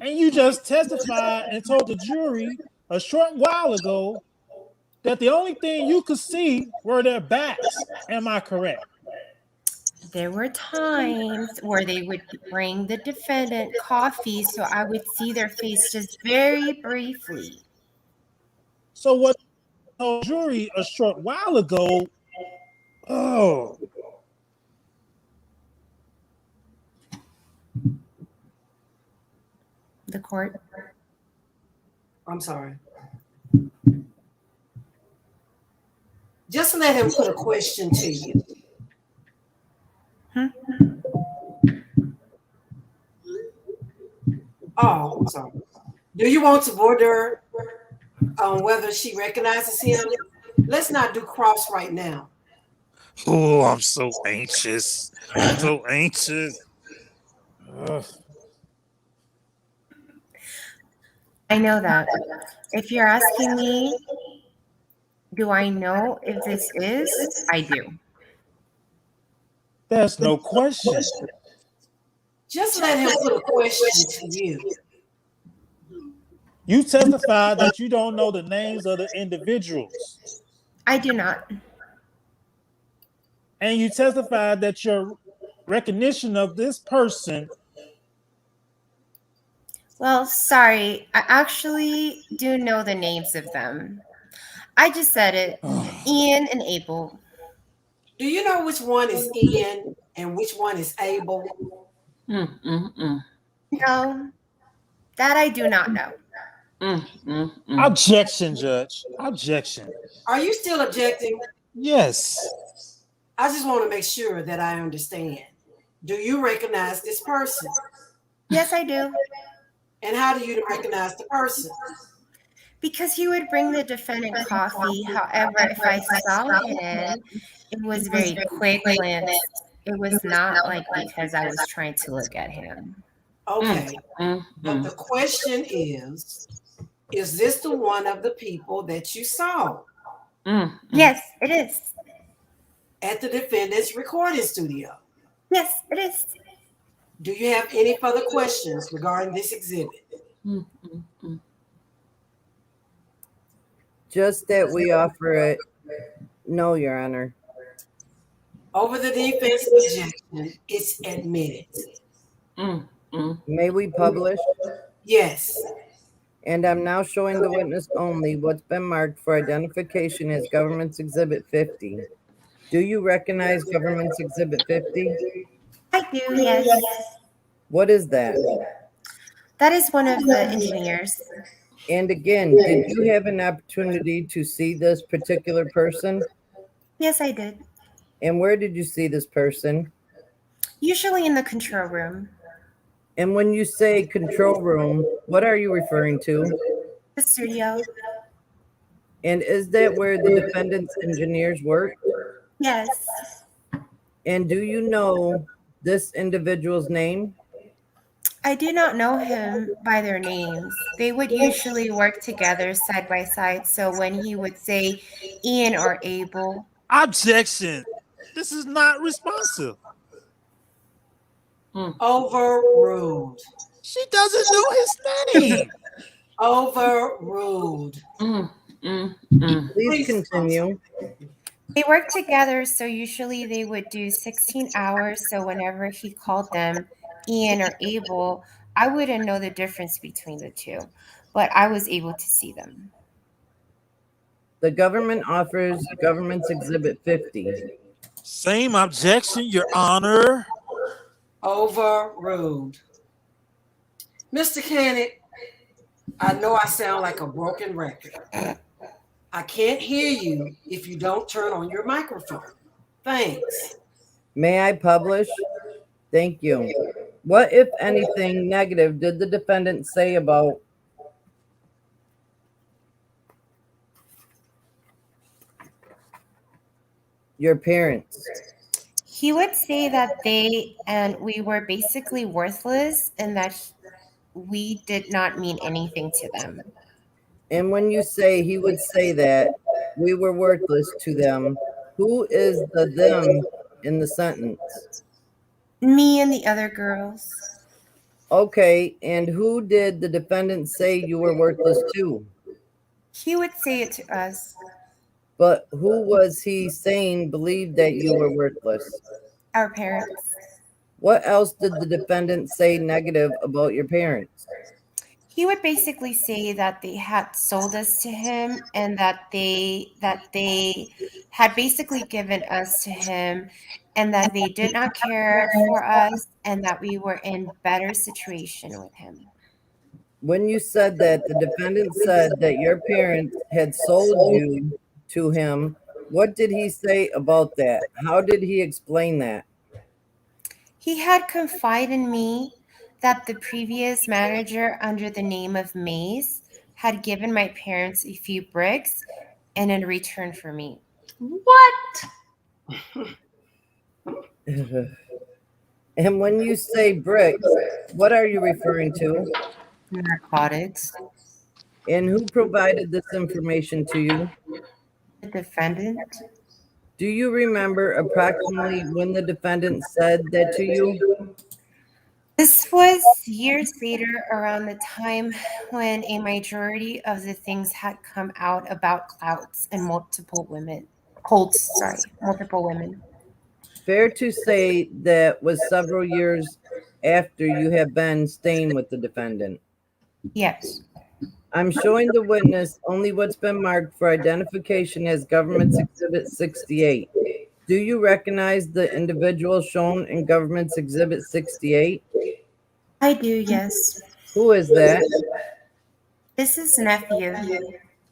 And you just testified and told the jury a short while ago that the only thing you could see were their backs. Am I correct? There were times where they would bring the defendant coffee, so I would see their face just very briefly. So what I told the jury a short while ago, oh, The court. I'm sorry. Just let him put a question to you. Oh, I'm sorry. Do you want to voir dire on whether she recognizes him? Let's not do cross right now. oh, I'm so anxious. So anxious. Ugh. I know that. If you're asking me, do I know if this is? I do. There's no question. Just let him put a question to you. You testified that you don't know the names of the individuals. I do not. And you testified that your recognition of this person. Well, sorry. I actually do know the names of them. I just said it. Ian and Abel. Do you know which one is Ian and which one is Abel? No, that I do not know. Objection, Judge. Objection. Are you still objecting? Yes. I just want to make sure that I understand. Do you recognize this person? Yes, I do. And how do you recognize the person? Because he would bring the defendant coffee. However, if I saw him, it was very quick glance. It was not like because I was trying to look at him. Okay. But the question is this the one of the people that you saw? Yes, it is. At the defendant's recording studio? Yes, it is. Do you have any further questions regarding this exhibit? Just that we offer it. No, Your Honor. Over the defense objection, it's admitted. May we publish? Yes. And I'm now showing the witness only what's been marked for identification as Government's Exhibit 50. Do you recognize Government's Exhibit 50? I do, yes. What is that? That is one of the engineers. And again, did you have an opportunity to see this particular person? Yes, I did. And where did you see this person? Usually in the control room. And when you say control room, what are you referring to? The studio. And is that where the defendant's engineers work? Yes. And do you know this individual's name? I do not know him by their names. They would usually work together side by side. So when he would say Ian or Abel. Objection. This is not responsive. Overruled. She doesn't know his name. Overruled. Please continue. They worked together, so usually they would do 16 hours. So whenever he called them Ian or Abel, I wouldn't know the difference between the two, but I was able to see them. The government offers Government's Exhibit 50. Same objection, Your Honor. Overruled. Mr. Canick, I know I sound like a broken record. I can't hear you if you don't turn on your microphone. Thanks. May I publish? Thank you. What, if anything, negative did the defendant say about your parents? He would say that they and we were basically worthless and that we did not mean anything to them. And when you say he would say that we were worthless to them, who is the them in the sentence? Me and the other girls. Okay, and who did the defendant say you were worthless to? He would say it to us. But who was he saying believed that you were worthless? Our parents. What else did the defendant say negative about your parents? He would basically say that they had sold us to him and that they had basically given us to him and that they did not care for us and that we were in better situation with him. When you said that, the defendant said that your parents had sold you to him. What did he say about that? How did he explain that? He had confided in me that the previous manager under the name of Mays had given my parents a few bricks and in return for me. What? And when you say bricks, what are you referring to? Narcotics. And who provided this information to you? The defendant. Do you remember approximately when the defendant said that to you? This was years later, around the time when a majority of the things had come out about clouts and multiple women. Multiple women. Fair to say that was several years after you have been staying with the defendant. Yes. I'm showing the witness only what's been marked for identification as Government's Exhibit 68. Do you recognize the individual shown in Government's Exhibit 68? I do, yes. Who is that? This is nephew.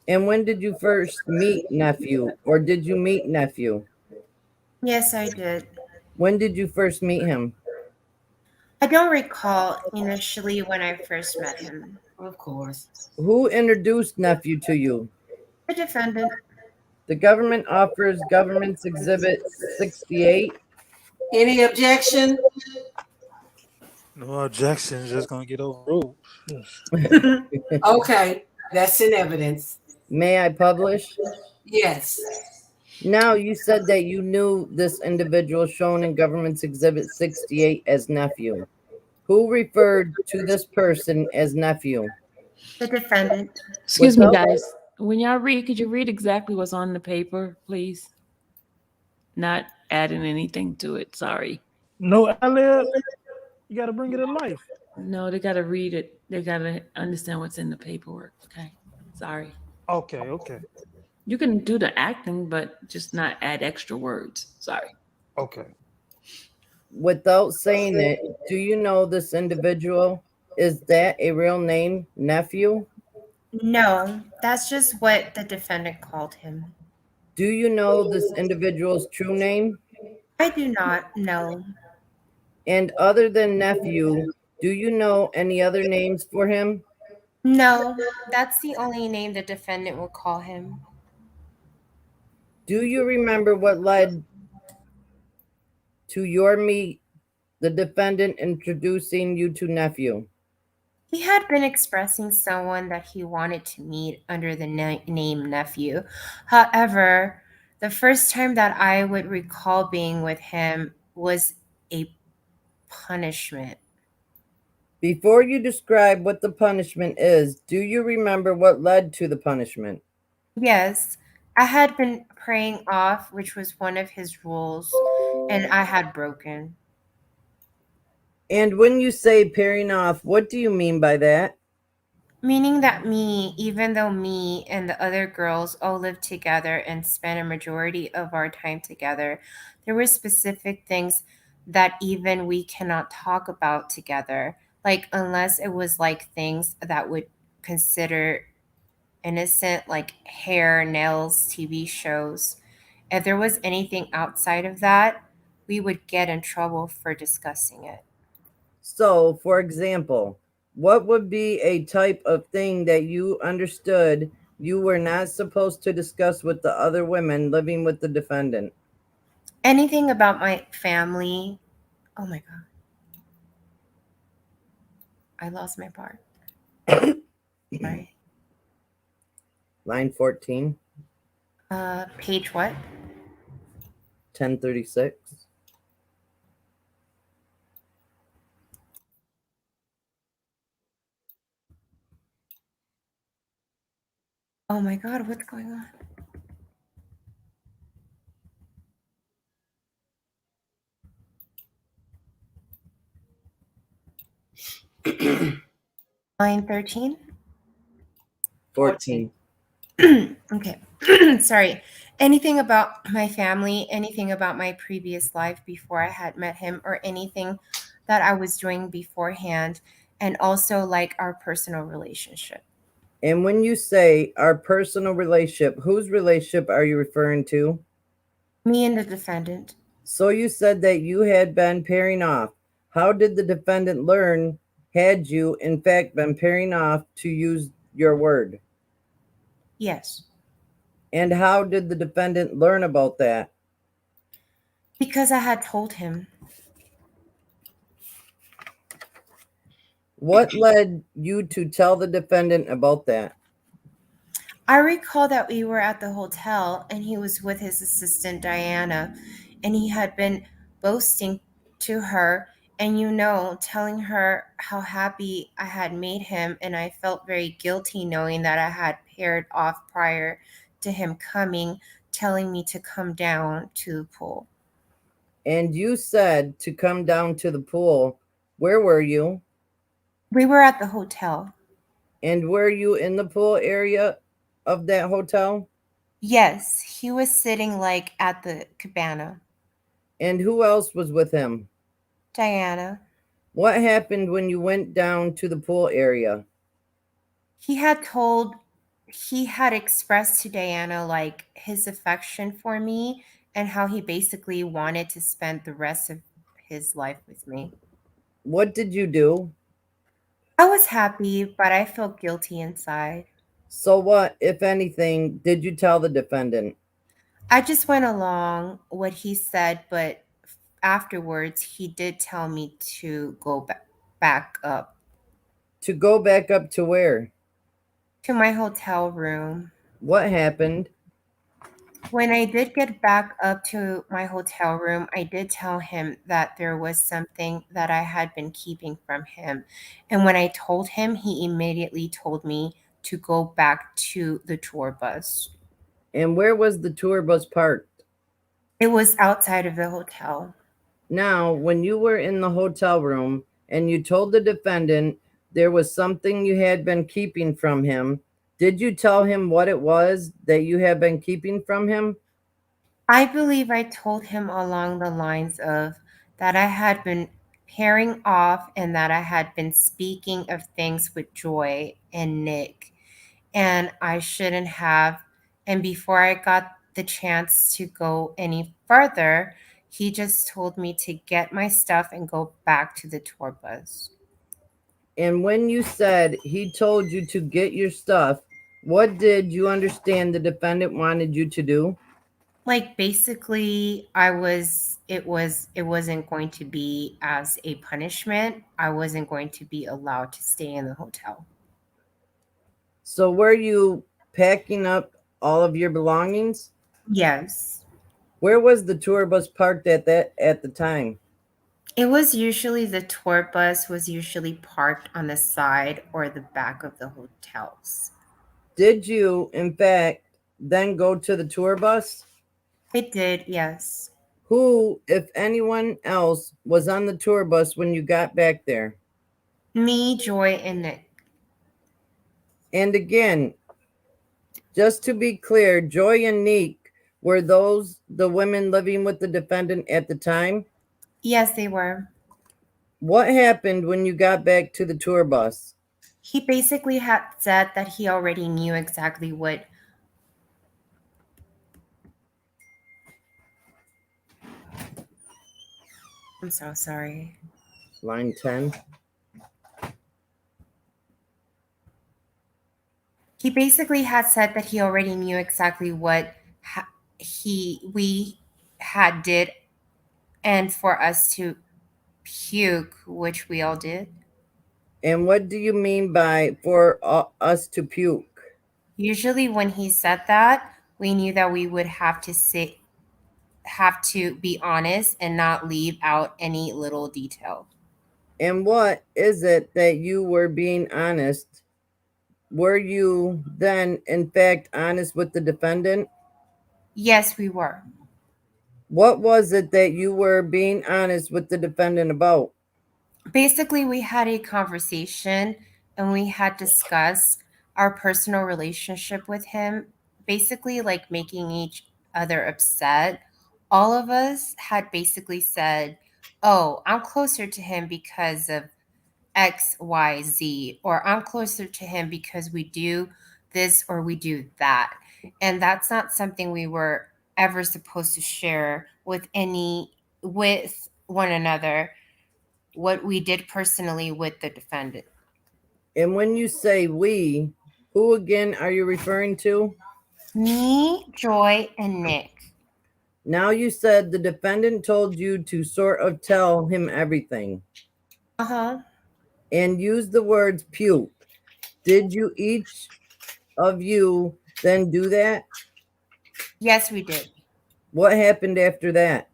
And when did you first meet nephew? Or did you meet nephew? Yes, I did. When did you first meet him? I don't recall initially when I first met him. Of course. Who introduced nephew to you? The defendant. The government offers Government's Exhibit 68. Any objection? No objection, just gonna get overruled. Okay, that's in evidence. May I publish? Yes. Now, you said that you knew this individual shown in Government's Exhibit 68 as nephew. Who referred to this person as nephew? The defendant. Excuse me, What's up? guys. When y'all read, could you read exactly what's on the paper, please? Not adding anything to it. Sorry. No ad, you gotta bring it to life. No, they got to read it. They got to understand what's in the paperwork. Okay. Sorry. Okay. You can do the acting, but just not add extra words. Sorry. Okay. Without saying it, do you know this individual? Is that a real name, nephew? No, that's just what the defendant called him. Do you know this individual's true name? I do not know. And other than nephew, do you know any other names for him? No, that's the only name the defendant will call him. Do you remember what led to your meet the defendant introducing you to nephew? He had been expressing someone that he wanted to meet under the name nephew. However, the first time that I would recall being with him was a punishment. Before you describe what the punishment is, do you remember what led to the punishment? Yes, I had been praying off, which was one of his rules, and I had broken. And when you say pairing off, what do you mean by that? Meaning that me, even though me and the other girls all lived together and spent a majority of our time together, there were specific things that even we cannot talk about together. Like, unless it was like things that would consider innocent, like hair, nails, TV shows. If there was anything outside of that, we would get in trouble for discussing it. So, for example, what would be a type of thing that you understood you were not supposed to discuss with the other women living with the defendant? Anything about my family. Oh my God, I lost my part. Sorry. Line 14, Page what? 1036. Oh my God, what's going on? Line 13? 14. Okay. Sorry. Anything about my family, anything about my previous life before I had met him, or anything that I was doing beforehand, and also like our personal relationship. And when you say our personal relationship, whose relationship are you referring to? Me and the defendant. So you said that you had been pairing off. How did the defendant learn, had you in fact been pairing off, to use your word? Yes. And how did the defendant learn about that? Because I had told him. What led you to tell the defendant about that? I recall that we were at the hotel and he was with his assistant Diana, and he had been boasting to her and, telling her how happy I had made him, and I felt very guilty knowing that I had paired off prior to him coming, telling me to come down to the pool. And you said to come down to the pool. Where were you? We were at the hotel. And were you in the pool area of that hotel? Yes, he was sitting like at the cabana. And who else was with him? Diana. What happened when you went down to the pool area? He had told he had expressed to Diana like his affection for me and how he basically wanted to spend the rest of his life with me. What did you do? I was happy, but I felt guilty inside. So what, if anything, did you tell the defendant? I just went along what he said, but afterwards he did tell me to go back up To go back up to where? to my hotel room. What happened? When I did get back up to my hotel room, I did tell him that there was something that I had been keeping from him. And when I told him, he immediately told me to go back to the tour bus. And where was the tour bus parked? It was outside of the hotel. Now, when you were in the hotel room and you told the defendant there was something you had been keeping from him, did you tell him what it was that you had been keeping from him? I believe I told him along the lines of that I had been pairing off and that I had been speaking of things with Joy and Nick, and I shouldn't have. And before I got the chance to go any further, he just told me to get my stuff and go back to the tour bus. And when you said he told you to get your stuff, what did you understand the defendant wanted you to do? Like basically it wasn't going to be as a punishment. I wasn't going to be allowed to stay in the hotel. So were you packing up all of your belongings? Yes. Where was the tour bus parked at the time? It was usually the tour bus was usually parked on the side or the back of the hotels. Did you, in fact, then go to the tour bus? It did, yes. Who, if anyone else, was on the tour bus when you got back there? Me, Joy, and Nick. And again, just to be clear, Joy and Neek, were those the women living with the defendant at the time? Yes, they were. What happened when you got back to the tour bus? He basically had said that he already knew exactly what. I'm so sorry. Line 10. He basically had said that he already knew exactly what we had did, and for us to puke, which we all did. And what do you mean by for us to puke? Usually, when he said that, we knew that we would have to be honest and not leave out any little detail. And what is it that you were being honest? Were you then, in fact, honest with the defendant? Yes, we were. What was it that you were being honest with the defendant about? Basically, we had a conversation and we had discussed our personal relationship with him, basically like making each other upset. All of us had basically said, "Oh, I'm closer to him because of XYZ," or "I'm closer to him because we do this or we do that." And that's not something we were ever supposed to share with one another, what we did personally with the defendant. And when you say we, who again are you referring to? Me, Joy, and Nick. Now you said the defendant told you to sort of tell him everything Uh-huh. and use the words puke. Did you each of you then do that? Yes, we did. What happened after that?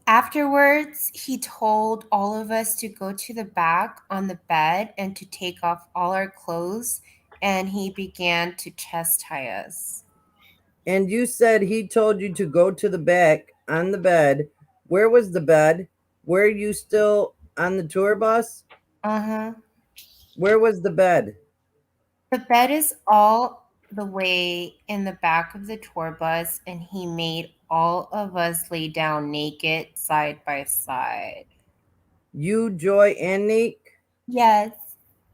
Afterwards, he told all of us to go to the back on the bed and to take off all our clothes, and he began to chest tie us. And you said he told you to go to the back on the bed. Where was the bed? Were you still on the tour bus? Uh-huh. Where was the bed? The bed is all the way in the back of the tour bus, and he made all of us lay down naked side by side. You, Joy, and Neek? Yes.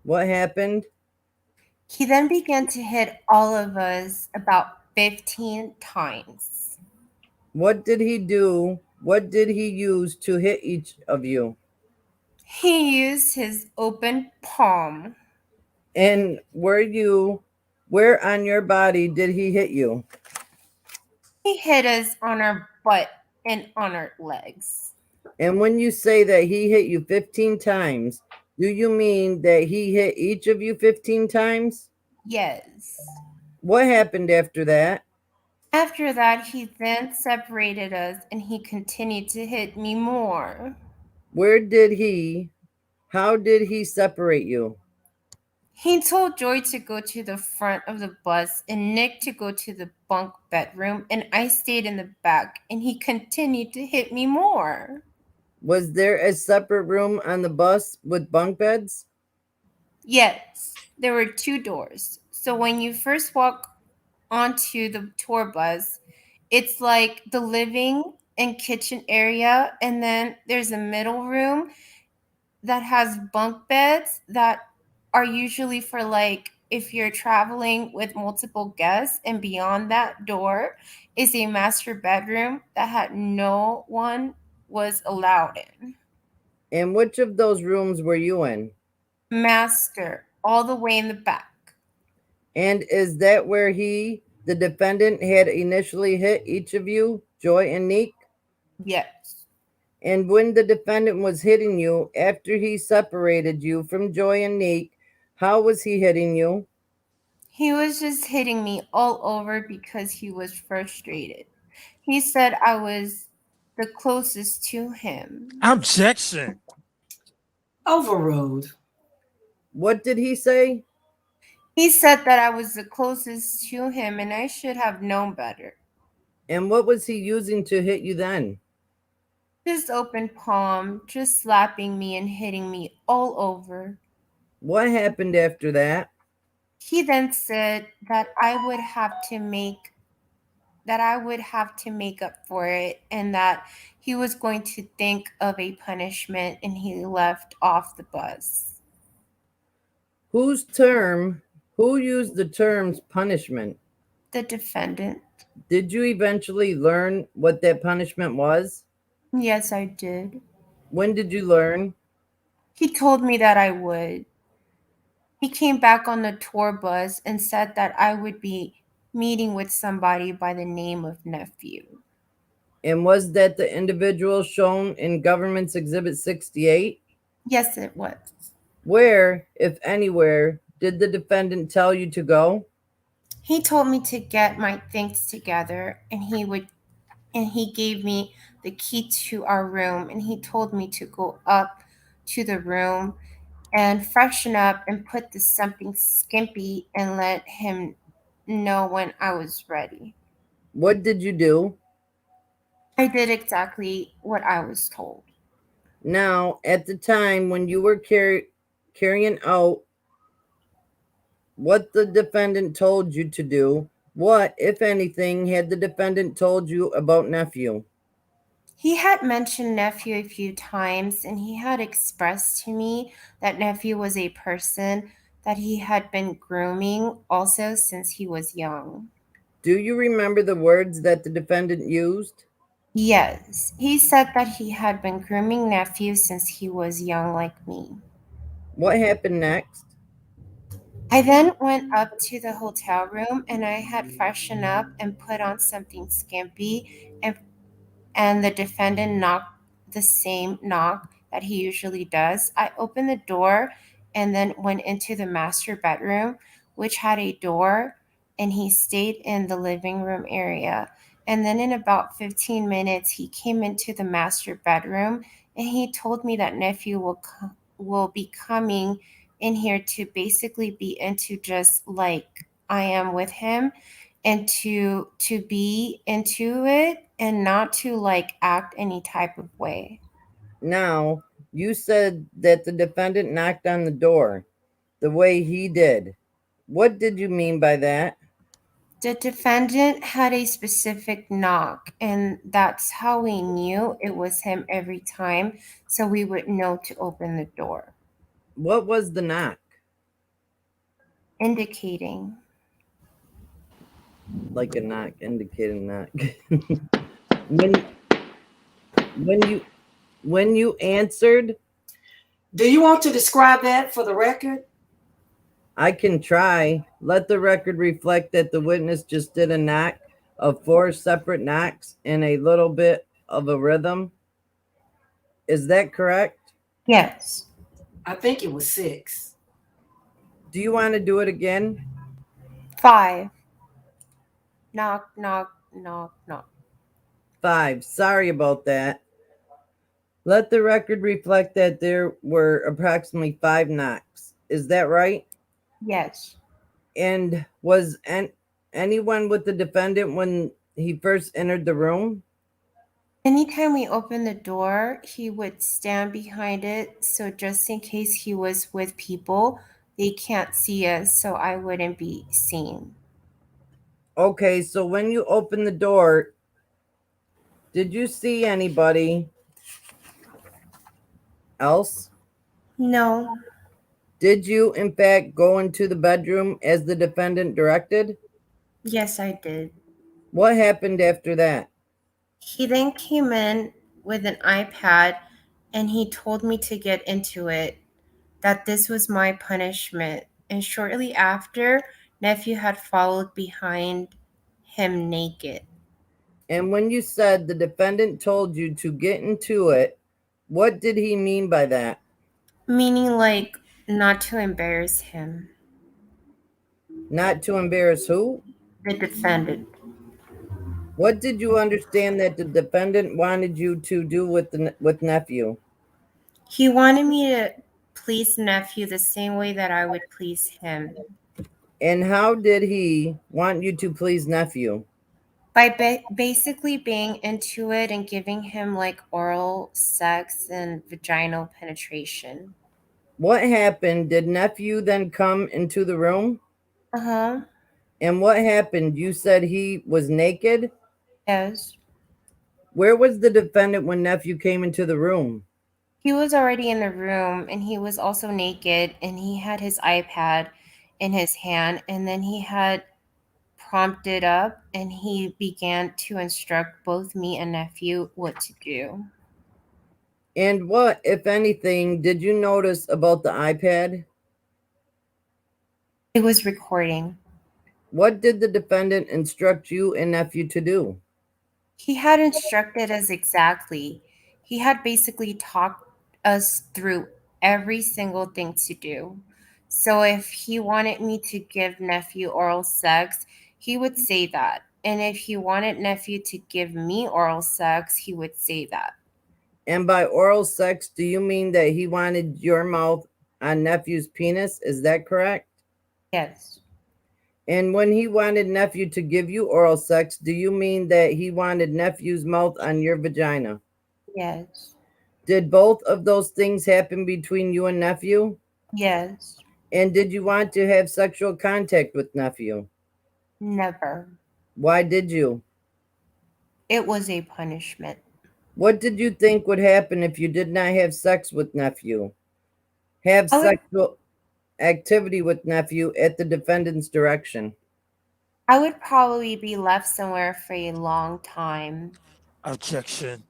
What happened? He then began to hit all of us about 15 times. What did he do? What did he use to hit each of you? He used his open palm. And where on your body did he hit you? He hit us on our butt and on our legs. And when you say that he hit you 15 times, do you mean that he hit each of you 15 times? Yes. What happened after that? After that, he then separated us and he continued to hit me more. How did he separate you? He told Joy to go to the front of the bus and Nick to go to the bunk bedroom, and I stayed in the back, and he continued to hit me more. Was there a separate room on the bus with bunk beds? Yes, there were 2 doors. So when you first walk onto the tour bus, it's like the living and kitchen area, and then there's a middle room that has bunk beds that are usually for like if you're traveling with multiple guests, and beyond that door is a master bedroom that had no one was allowed in. And which of those rooms were you in? Master, all the way in the back. And is that where the defendant, had initially hit each of you, Joy and Neek? Yes. And when the defendant was hitting you after he separated you from Joy and Neek, how was he hitting you? He was just hitting me all over because he was frustrated. He said I was the closest to him. Objection. Overruled. What did he say? He said that I was the closest to him and I should have known better. And what was he using to hit you then? Just open palm, just slapping me and hitting me all over. What happened after that? He then said that I would have to make up for it and that he was going to think of a punishment and he left off the bus. Who used the terms punishment? The defendant. Did you eventually learn what that punishment was? Yes, I did. When did you learn? He told me that I would. He came back on the tour bus and said that I would be meeting with somebody by the name of Nephew. And was that the individual shown in Government's Exhibit 68? Yes, it was. Where, if anywhere, did the defendant tell you to go? He told me to get my things together and he gave me the key to our room and he told me to go up to the room and freshen up and put the something skimpy and let him know when I was ready. What did you do? I did exactly what I was told. Now, at the time when you were carrying out what the defendant told you to do, what, if anything, had the defendant told you about Nephew? He had mentioned Nephew a few times and he had expressed to me that Nephew was a person that he had been grooming also since he was young. Do you remember the words that the defendant used? Yes, he said that he had been grooming Nephew since he was young like me. What happened next? I then went up to the hotel room and I had freshened up and put on something skimpy and the defendant knocked the same knock that he usually does. I opened the door and then went into the master bedroom, which had a door, and he stayed in the living room area. And then in about 15 minutes, he came into the master bedroom and he told me that Nephew will be coming in here to basically be into just like I am with him and to be into it and not to like act any type of way. Now, you said that the defendant knocked on the door the way he did. What did you mean by that? The defendant had a specific knock, and that's how we knew it was him every time, so we would know to open the door, What was the knock? indicating. Like a knock, indicating knock. when when you answered, Do you want to describe that for the record? I can try. Let the record reflect that the witness just did a knock of 4 separate knocks in a little bit of a rhythm. Is that correct? Yes. I think it was 6. Do you want to do it again? 5. Knock, knock, knock, knock. 5. Sorry about that. Let the record reflect that there were approximately 5 knocks. Is that right? Yes. And was anyone with the defendant when he first entered the room? Anytime we opened the door, he would stand behind it. So just in case he was with people, they can't see us, so I wouldn't be seen. Okay, so when you opened the door, did you see anybody else? No. Did you, in fact, go into the bedroom as the defendant directed? Yes, I did. What happened after that? He then came in with an iPad and he told me to get into it, that this was my punishment. And shortly after, Nephew had followed behind him naked, And when you said the defendant told you to get into it, what did he mean by that? meaning like not to embarrass him, Not to embarrass who? the defendant. What did you understand that the defendant wanted you to do with Nephew? He wanted me to please Nephew the same way that I would please him. And how did he want you to please nephew? By basically being into it and giving him like oral sex and vaginal penetration. What happened? Did nephew then come into the room? Uh-huh. And what happened? You said he was naked? Yes. Where was the defendant when nephew came into the room? He was already in the room and he was also naked and he had his iPad in his hand and then he had prompted up and he began to instruct both me and nephew what to do. And what, if anything, did you notice about the iPad? It was recording. What did the defendant instruct you and nephew to do? He had instructed us exactly. He had basically talked us through every single thing to do. So if he wanted me to give nephew oral sex, he would say that. And if he wanted nephew to give me oral sex, he would say that. And by oral sex, do you mean that he wanted your mouth on nephew's penis? Is that correct? Yes. And when he wanted nephew to give you oral sex, do you mean that he wanted nephew's mouth on your vagina? Yes. Did both of those things happen between you and nephew? Yes. And did you want to have sexual contact with nephew? Never. Why did you? It was a punishment. What did you think would happen if you did not have sex with nephew? Have I would sexual activity with nephew at the defendant's direction. I would probably be left somewhere for a long time. Objection.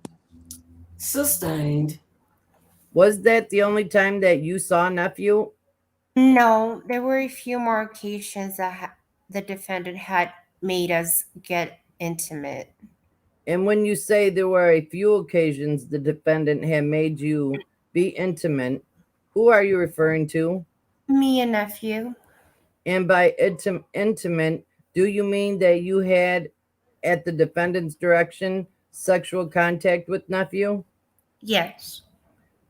Sustained. Was that the only time that you saw nephew? No, there were a few more occasions that the defendant had made us get intimate. And when you say there were a few occasions the defendant had made you be intimate, who are you referring to? Me and nephew? And by intimate, do you mean that you had, at the defendant's direction, sexual contact with nephew? Yes.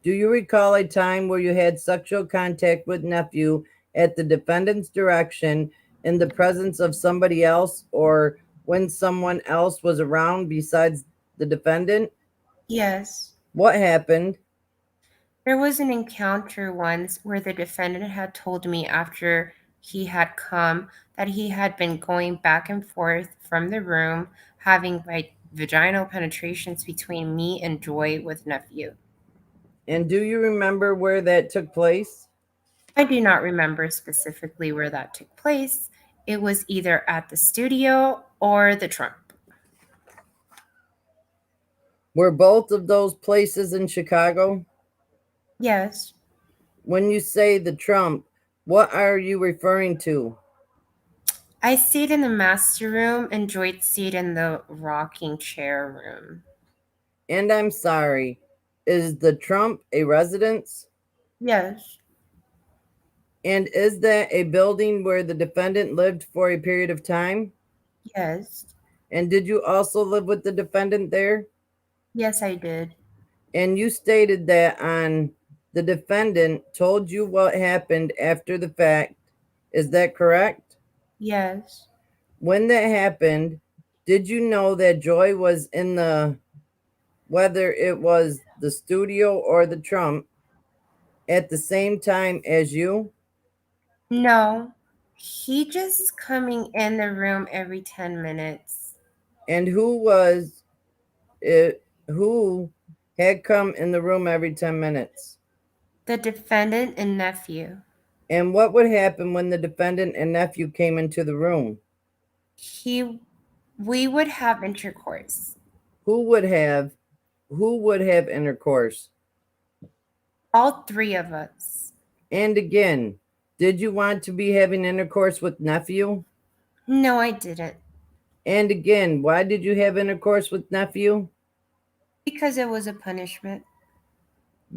Do you recall a time where you had sexual contact with nephew at the defendant's direction in the presence of somebody else or when someone else was around besides the defendant? Yes. What happened? There was an encounter once where the defendant had told me after he had come that he had been going back and forth from the room having vaginal penetrations between me and Joy with nephew. And do you remember where that took place? I do not remember specifically where that took place. It was either at the studio or the Trump. Were both of those places in Chicago? Yes. When you say the Trump, what are you referring to? I stayed in the master room and Joy stayed in the rocking chair room. And I'm sorry, is the Trump a residence? Yes. And is that a building where the defendant lived for a period of time? Yes. And did you also live with the defendant there? Yes, I did. And you stated that the defendant told you what happened after the fact. Is that correct? Yes. When that happened, did you know that Joy was in whether it was the studio or the Trump, at the same time as you? No. He just coming in the room every 10 minutes. And who was it? Who had come in the room every 10 minutes? The defendant and nephew. And what would happen when the defendant and nephew came into the room? We would have intercourse. Who would have intercourse? All three of us. And again, did you want to be having intercourse with nephew? No, I didn't. And again, why did you have intercourse with nephew? Because it was a punishment.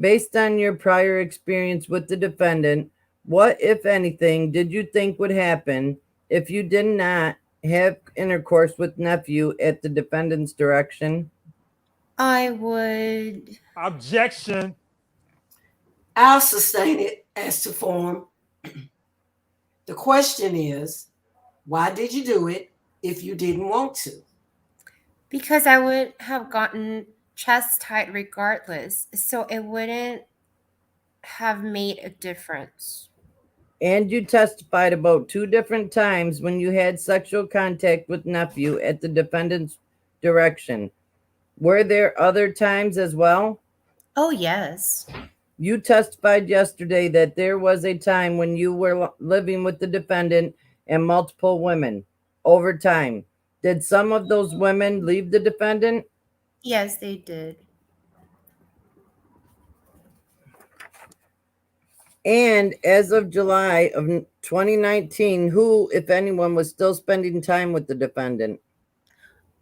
Based on your prior experience with the defendant, what, if anything, did you think would happen if you did not have intercourse with nephew at the defendant's direction? I would. Objection. I'll sustain it as to form. The question is, why did you do it if you didn't want to? Because I would have gotten chastised regardless, so it wouldn't have made a difference. And you testified about 2 different times when you had sexual contact with nephew at the defendant's direction. Were there other times as well? Oh, yes. You testified yesterday that there was a time when you were living with the defendant and multiple women over time. Did some of those women leave the defendant? Yes, they did. And as of July of 2019, who, if anyone, was still spending time with the defendant?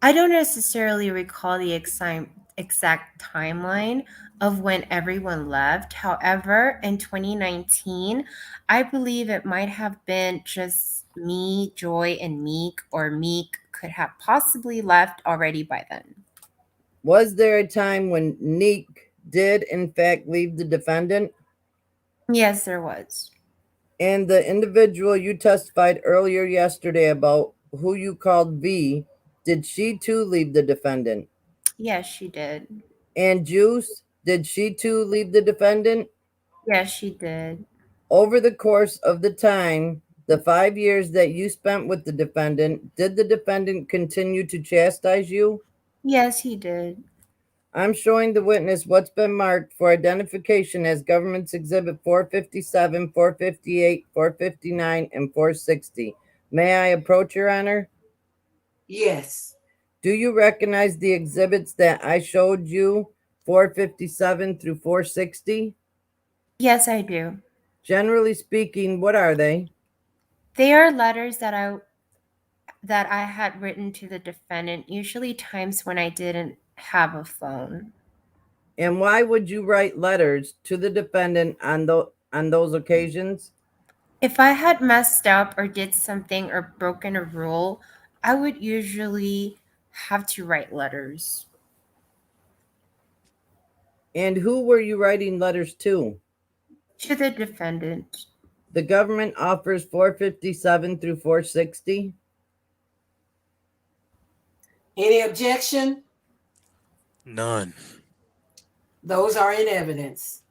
I don't necessarily recall the exact timeline of when everyone left. However, in 2019, I believe it might have been just me, Joy, and Meek, or Meek could have possibly left already by then. Was there a time when Neek did, in fact, leave the defendant? Yes, there was. And the individual you testified earlier yesterday about, who you called V, did she too leave the defendant? Yes, she did. And Juice, did she too leave the defendant? Yes, she did. Over the course of the time, the 5 years that you spent with the defendant, did the defendant continue to chastise you? Yes, he did. I'm showing the witness what's been marked for identification as Government's Exhibit 457, 458, 459, and 460. May I approach, Your Honor? Yes. Do you recognize the exhibits that I showed you, 457 through 460? Yes, I do. Generally speaking, what are they? They are letters that I had written to the defendant, usually times when I didn't have a phone. And why would you write letters to the defendant on those occasions? If I had messed up or did something or broken a rule, I would usually have to write letters. And who were you writing letters to? To the defendant. The government offers 457 through 460. Any objection? None. Those are in evidence.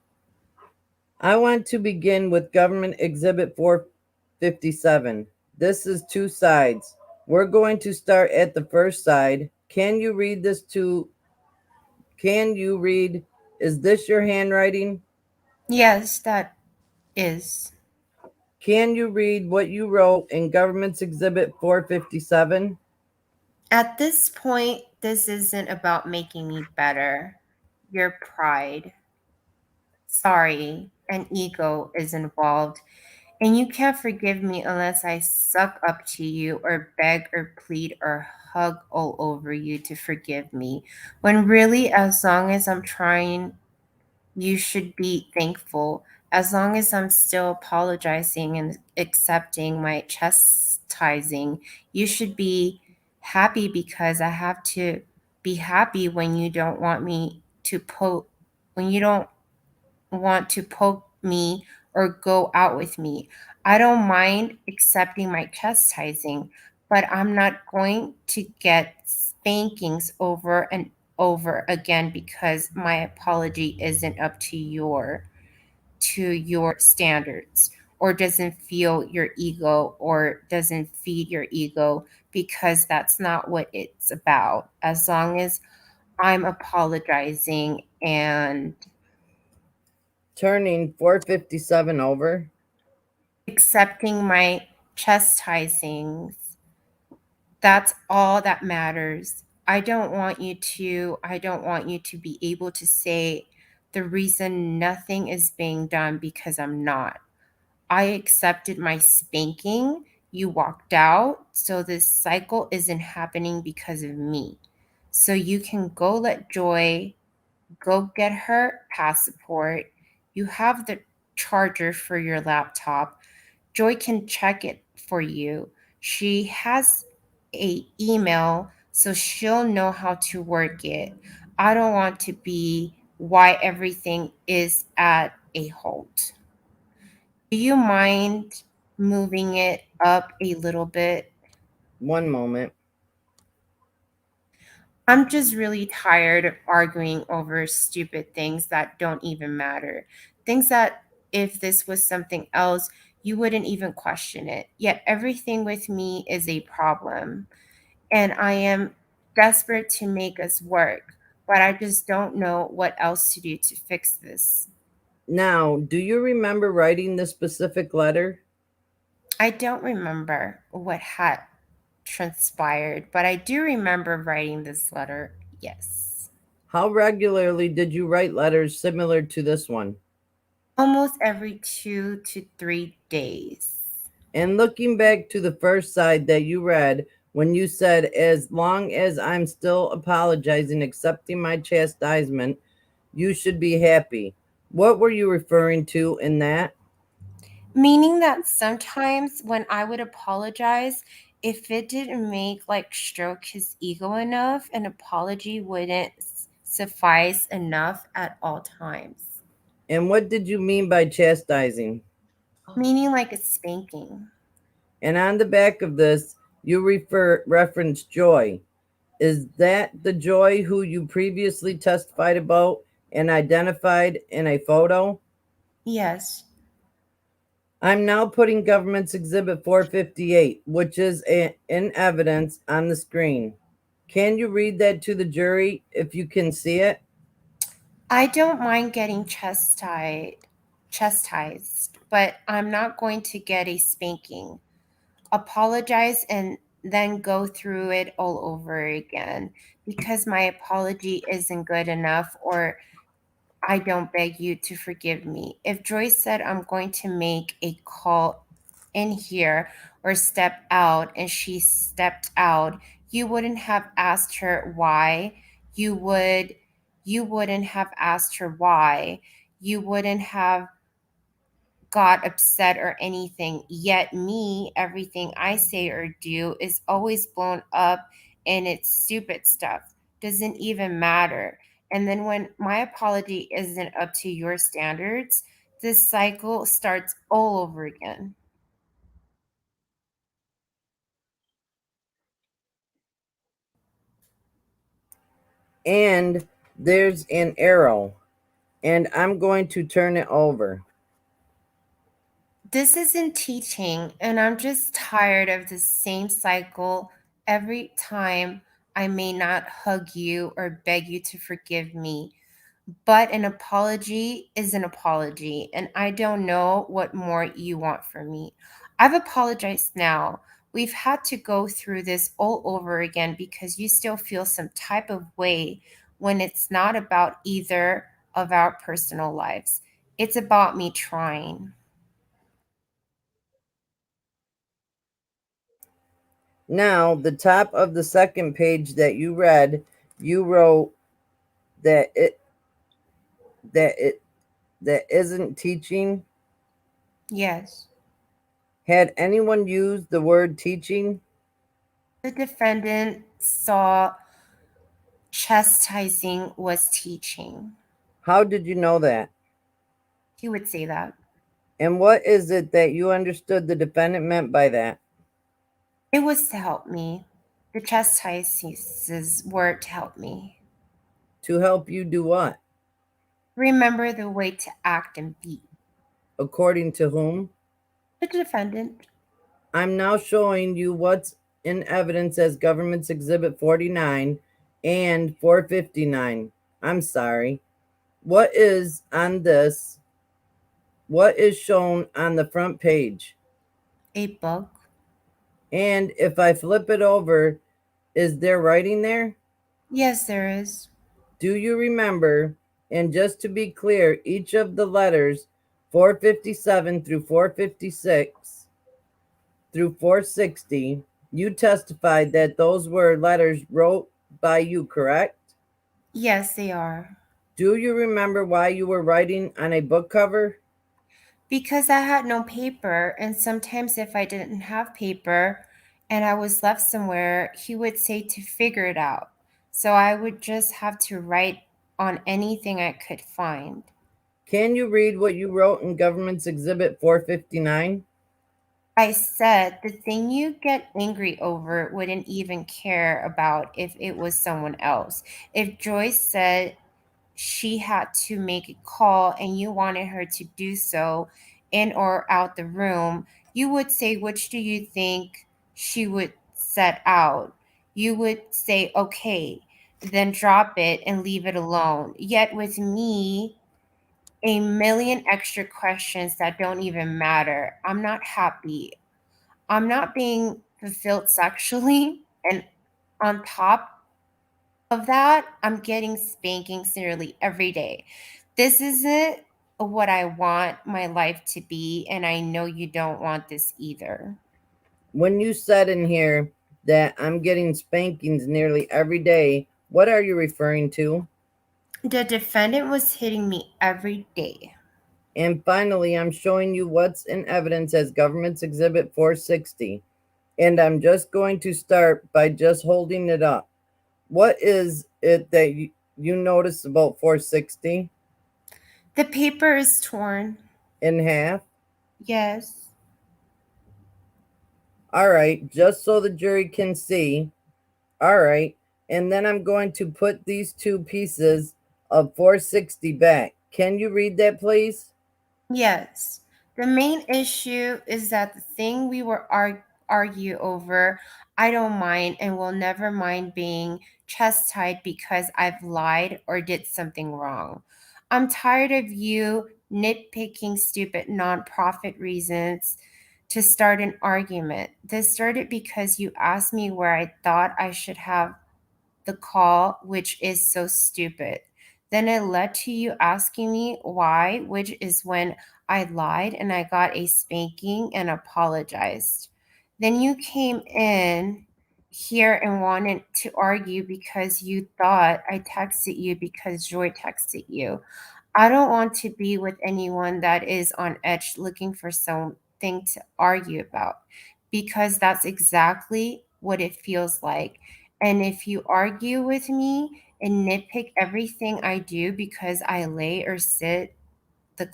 I want to begin with Government Exhibit 457. This is 2 sides. We're going to start at the first side. Can you read, is this your handwriting? Yes, that is. Can you read what you wrote in Government's Exhibit 457? At this point, this isn't about making me better. Your pride, sorry, and ego is involved. And you can't forgive me unless I suck up to you or beg or plead or hug all over you to forgive me. When really, as long as I'm trying, you should be thankful. As long as I'm still apologizing and accepting my chastising, you should be happy because I have to be happy when you don't want me to when you don't want to poke me or go out with me. I don't mind accepting my chastising, but I'm not going to get spankings over and over again because my apology isn't up to your standards or doesn't feel your ego or doesn't feed your ego, because that's not what it's about. As long as I'm apologizing and Turning 457 over. accepting my chastisings, that's all that matters. I don't want you to be able to say the reason nothing is being done because I'm not. I accepted my spanking, you walked out, so this cycle isn't happening because of me. So you can go let Joy go get her passport. You have the charger for your laptop. Joy can check it for you. She has a email, so she'll know how to work it. I don't want to be why everything is at a halt. Do you mind moving it up a little bit. One moment. I'm just really tired of arguing over stupid things that don't even matter. Things that, if this was something else, you wouldn't even question it. Yet everything with me is a problem. And I am desperate to make us work, but I just don't know what else to do to fix this. Now, do you remember writing this specific letter? I don't remember what had transpired, but I do remember writing this letter. Yes. How regularly did you write letters similar to this one? Almost every 2 to 3 days. And looking back to the first side that you read, when you said, as long as I'm still apologizing, accepting my chastisement, you should be happy. What were you referring to in that? Meaning that sometimes when I would apologize, if it didn't make like stroke his ego enough, an apology wouldn't suffice enough at all times. And what did you mean by chastising? Meaning like a spanking. And on the back of this, you reference Joy. Is that the Joy who you previously testified about and identified in a photo? Yes. I'm now putting Government's Exhibit 458, which is in evidence on the screen. Can you read that to the jury if you can see it? I don't mind getting chastised, but I'm not going to get a spanking. Apologize and then go through it all over again because my apology isn't good enough, or I don't beg you to forgive me. If Joyce said I'm going to make a call in here or step out and she stepped out, you wouldn't have asked her why. You wouldn't have asked her why. You wouldn't have got upset or anything. Yet me, everything I say or do is always blown up and it's stupid stuff. Doesn't even matter. And then when my apology isn't up to your standards, this cycle starts all over again. And there's an arrow, and I'm going to turn it over. This isn't teaching, and I'm just tired of the same cycle every time. I may not hug you or beg you to forgive me, but an apology is an apology, and I don't know what more you want from me. I've apologized now. We've had to go through this all over again because you still feel some type of way when it's not about either of our personal lives. It's about me trying. Now, the top of the second page that you read, you wrote that that isn't teaching. Yes. Had anyone used the word teaching? The defendant saw chastising was teaching. How did you know that? He would say that. And what is it that you understood the defendant meant by that? It was to help me. The chastises were to help me. To help you do what? Remember the way to act and be. According to whom? The defendant. I'm now showing you what's in evidence as Government's Exhibit 49 and 459. I'm sorry. What is on this? What is shown on the front page? A book. And if I flip it over, is there writing there? Yes, there is. Do you remember? And just to be clear, each of the letters 457 through 456 through 460, you testified that those were letters wrote by you, correct? Yes, they are. Do you remember why you were writing on a book cover? Because I had no paper, and sometimes if I didn't have paper and I was left somewhere, he would say to figure it out. So I would just have to write on anything I could find. Can you read what you wrote in Government's Exhibit 459? I said the thing you get angry over wouldn't even care about if it was someone else. If Joyce said she had to make a call and you wanted her to do so in or out the room, you would say, which do you think she would set out? You would say, okay, then drop it and leave it alone. Yet with me, a million extra questions that don't even matter. I'm not happy. I'm not being fulfilled sexually. And on top of that, I'm getting spankings nearly every day. This isn't what I want my life to be, and I know you don't want this either. When you said in here that I'm getting spankings nearly every day, what are you referring to? The defendant was hitting me every day. And finally, I'm showing you what's in evidence as Government's Exhibit 460. And I'm just going to start by just holding it up. What is it that you notice about 460? The paper is torn. In half? Yes. All right, just so the jury can see. All right, and then I'm going to put these two pieces of 460 back. Can you read that, please? Yes. The main issue is that the thing we were argue over, I don't mind and will never mind being chastised because I've lied or did something wrong. I'm tired of you nitpicking stupid nonprofit reasons to start an argument. This started because you asked me where I thought I should have the call, which is so stupid. Then it led to you asking me why, which is when I lied and I got a spanking and apologized. Then you came in here and wanted to argue because you thought I texted you because Joy texted you. I don't want to be with anyone that is on edge looking for something to argue about because that's exactly what it feels like. And if you argue with me and nitpick everything I do because I lay or sit the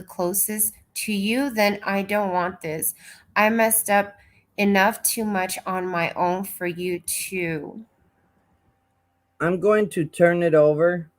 closest to you, then I don't want this. I messed up enough too much on my own for you to I'm going to turn it over.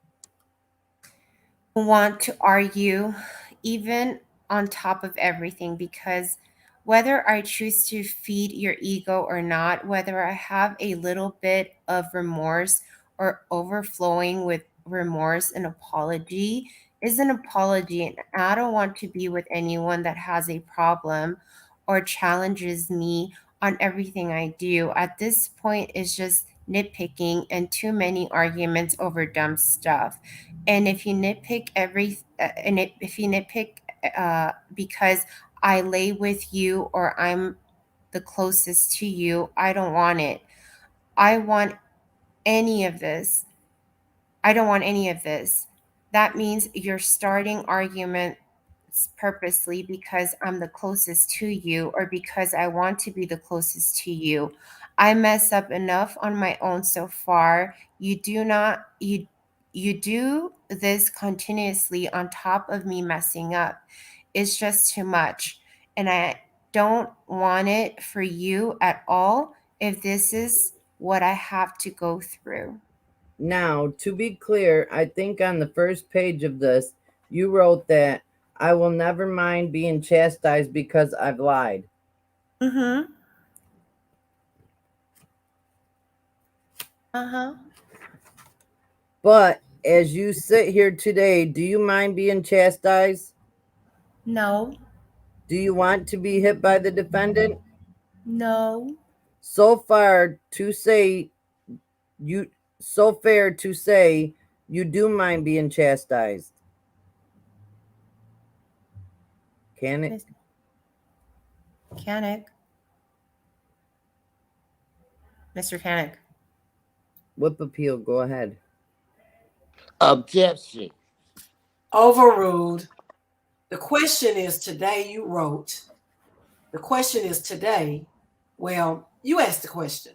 want to argue even on top of everything because whether I choose to feed your ego or not, whether I have a little bit of remorse or overflowing with remorse and apology is an apology. And I don't want to be with anyone that has a problem or challenges me on everything I do. At this point, it's just nitpicking and too many arguments over dumb stuff. And if you nitpick if you nitpick because I lay with you or I'm the closest to you, I don't want it. I want any of this. I don't want any of this. That means you're starting arguments purposely because I'm the closest to you or because I want to be the closest to you. I mess up enough on my own so far. You do this continuously on top of me messing up. It's just too much. And I don't want it for you at all if this is what I have to go through. Now, to be clear, I think on the first page of this, you wrote that I will never mind being chastised because I've lied. Mm-hmm. Uh-huh. But as you sit here today, do you mind being chastised? No. Do you want to be hit by the defendant? No. So far to say you so fair to say you do mind being chastised. Can it? Canic. Mr. Canic. Whip appeal, go ahead. Objection. Overruled. The question is today you wrote. The question is today. Well, you asked the question.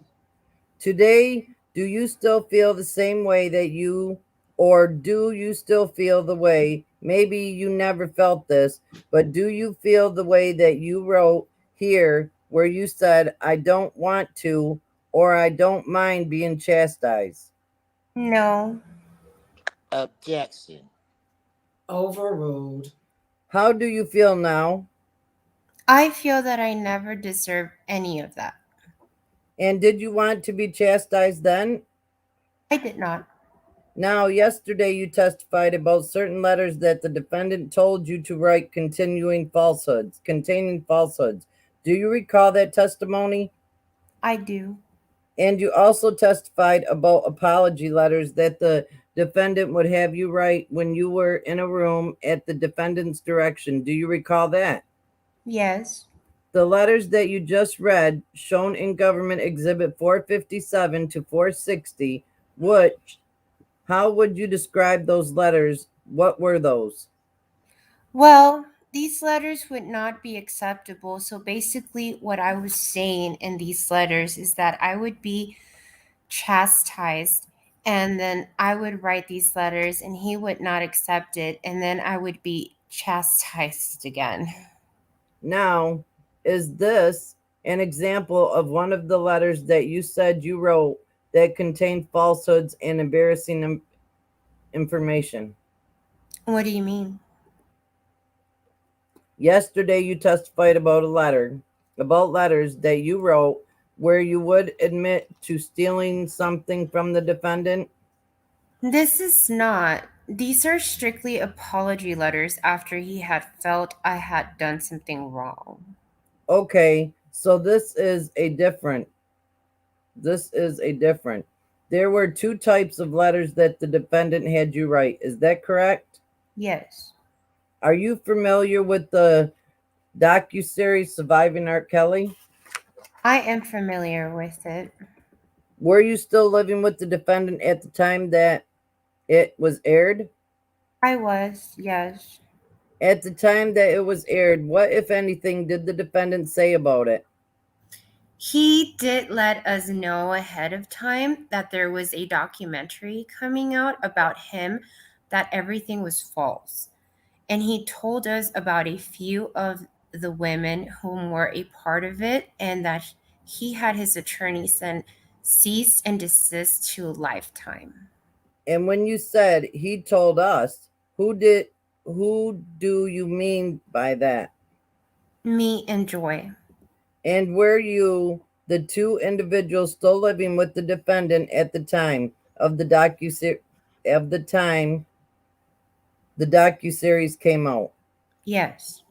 Today, do you still feel the same way that or do you still feel the way Maybe you never felt this, but do you feel the way that you wrote here, where you said, I don't want to, or I don't mind being chastised? No, Objection. Overruled. How do you feel now? I feel that I never deserved any of that. And did you want to be chastised then? I did not. Now, yesterday you testified about certain letters that the defendant told you to write containing falsehoods. Do you recall that testimony? I do. And you also testified about apology letters that the defendant would have you write when you were in a room at the defendant's direction. Do you recall that? Yes. The letters that you just read, shown in Government Exhibit 457 to 460, how would you describe those letters? What were those? Well, these letters would not be acceptable. So basically, what I was saying in these letters is that I would be chastised, and then I would write these letters and he would not accept it, and then I would be chastised again. Now, is this an example of one of the letters that you said you wrote that contained falsehoods and embarrassing information? What do you mean? Yesterday you testified about letters that you wrote where you would admit to stealing something from the defendant. These are strictly apology letters after he had felt I had done something wrong. Okay, so this is a different. There were two types of letters that the defendant had you write. Is that correct? Yes. Are you familiar with the docuseries Surviving R. Kelly? I am familiar with it. Were you still living with the defendant at the time that it was aired? I was, yes. At the time that it was aired, what, if anything, did the defendant say about it? He did let us know ahead of time that there was a documentary coming out about him, that everything was false. And he told us about a few of the women whom were a part of it, and that he had his attorney send cease and desist to a lifetime. And when you said he told us, who do you mean by that? Me and Joy. And were you the two individuals still living with the defendant at the time of the docuseries came out? Yes.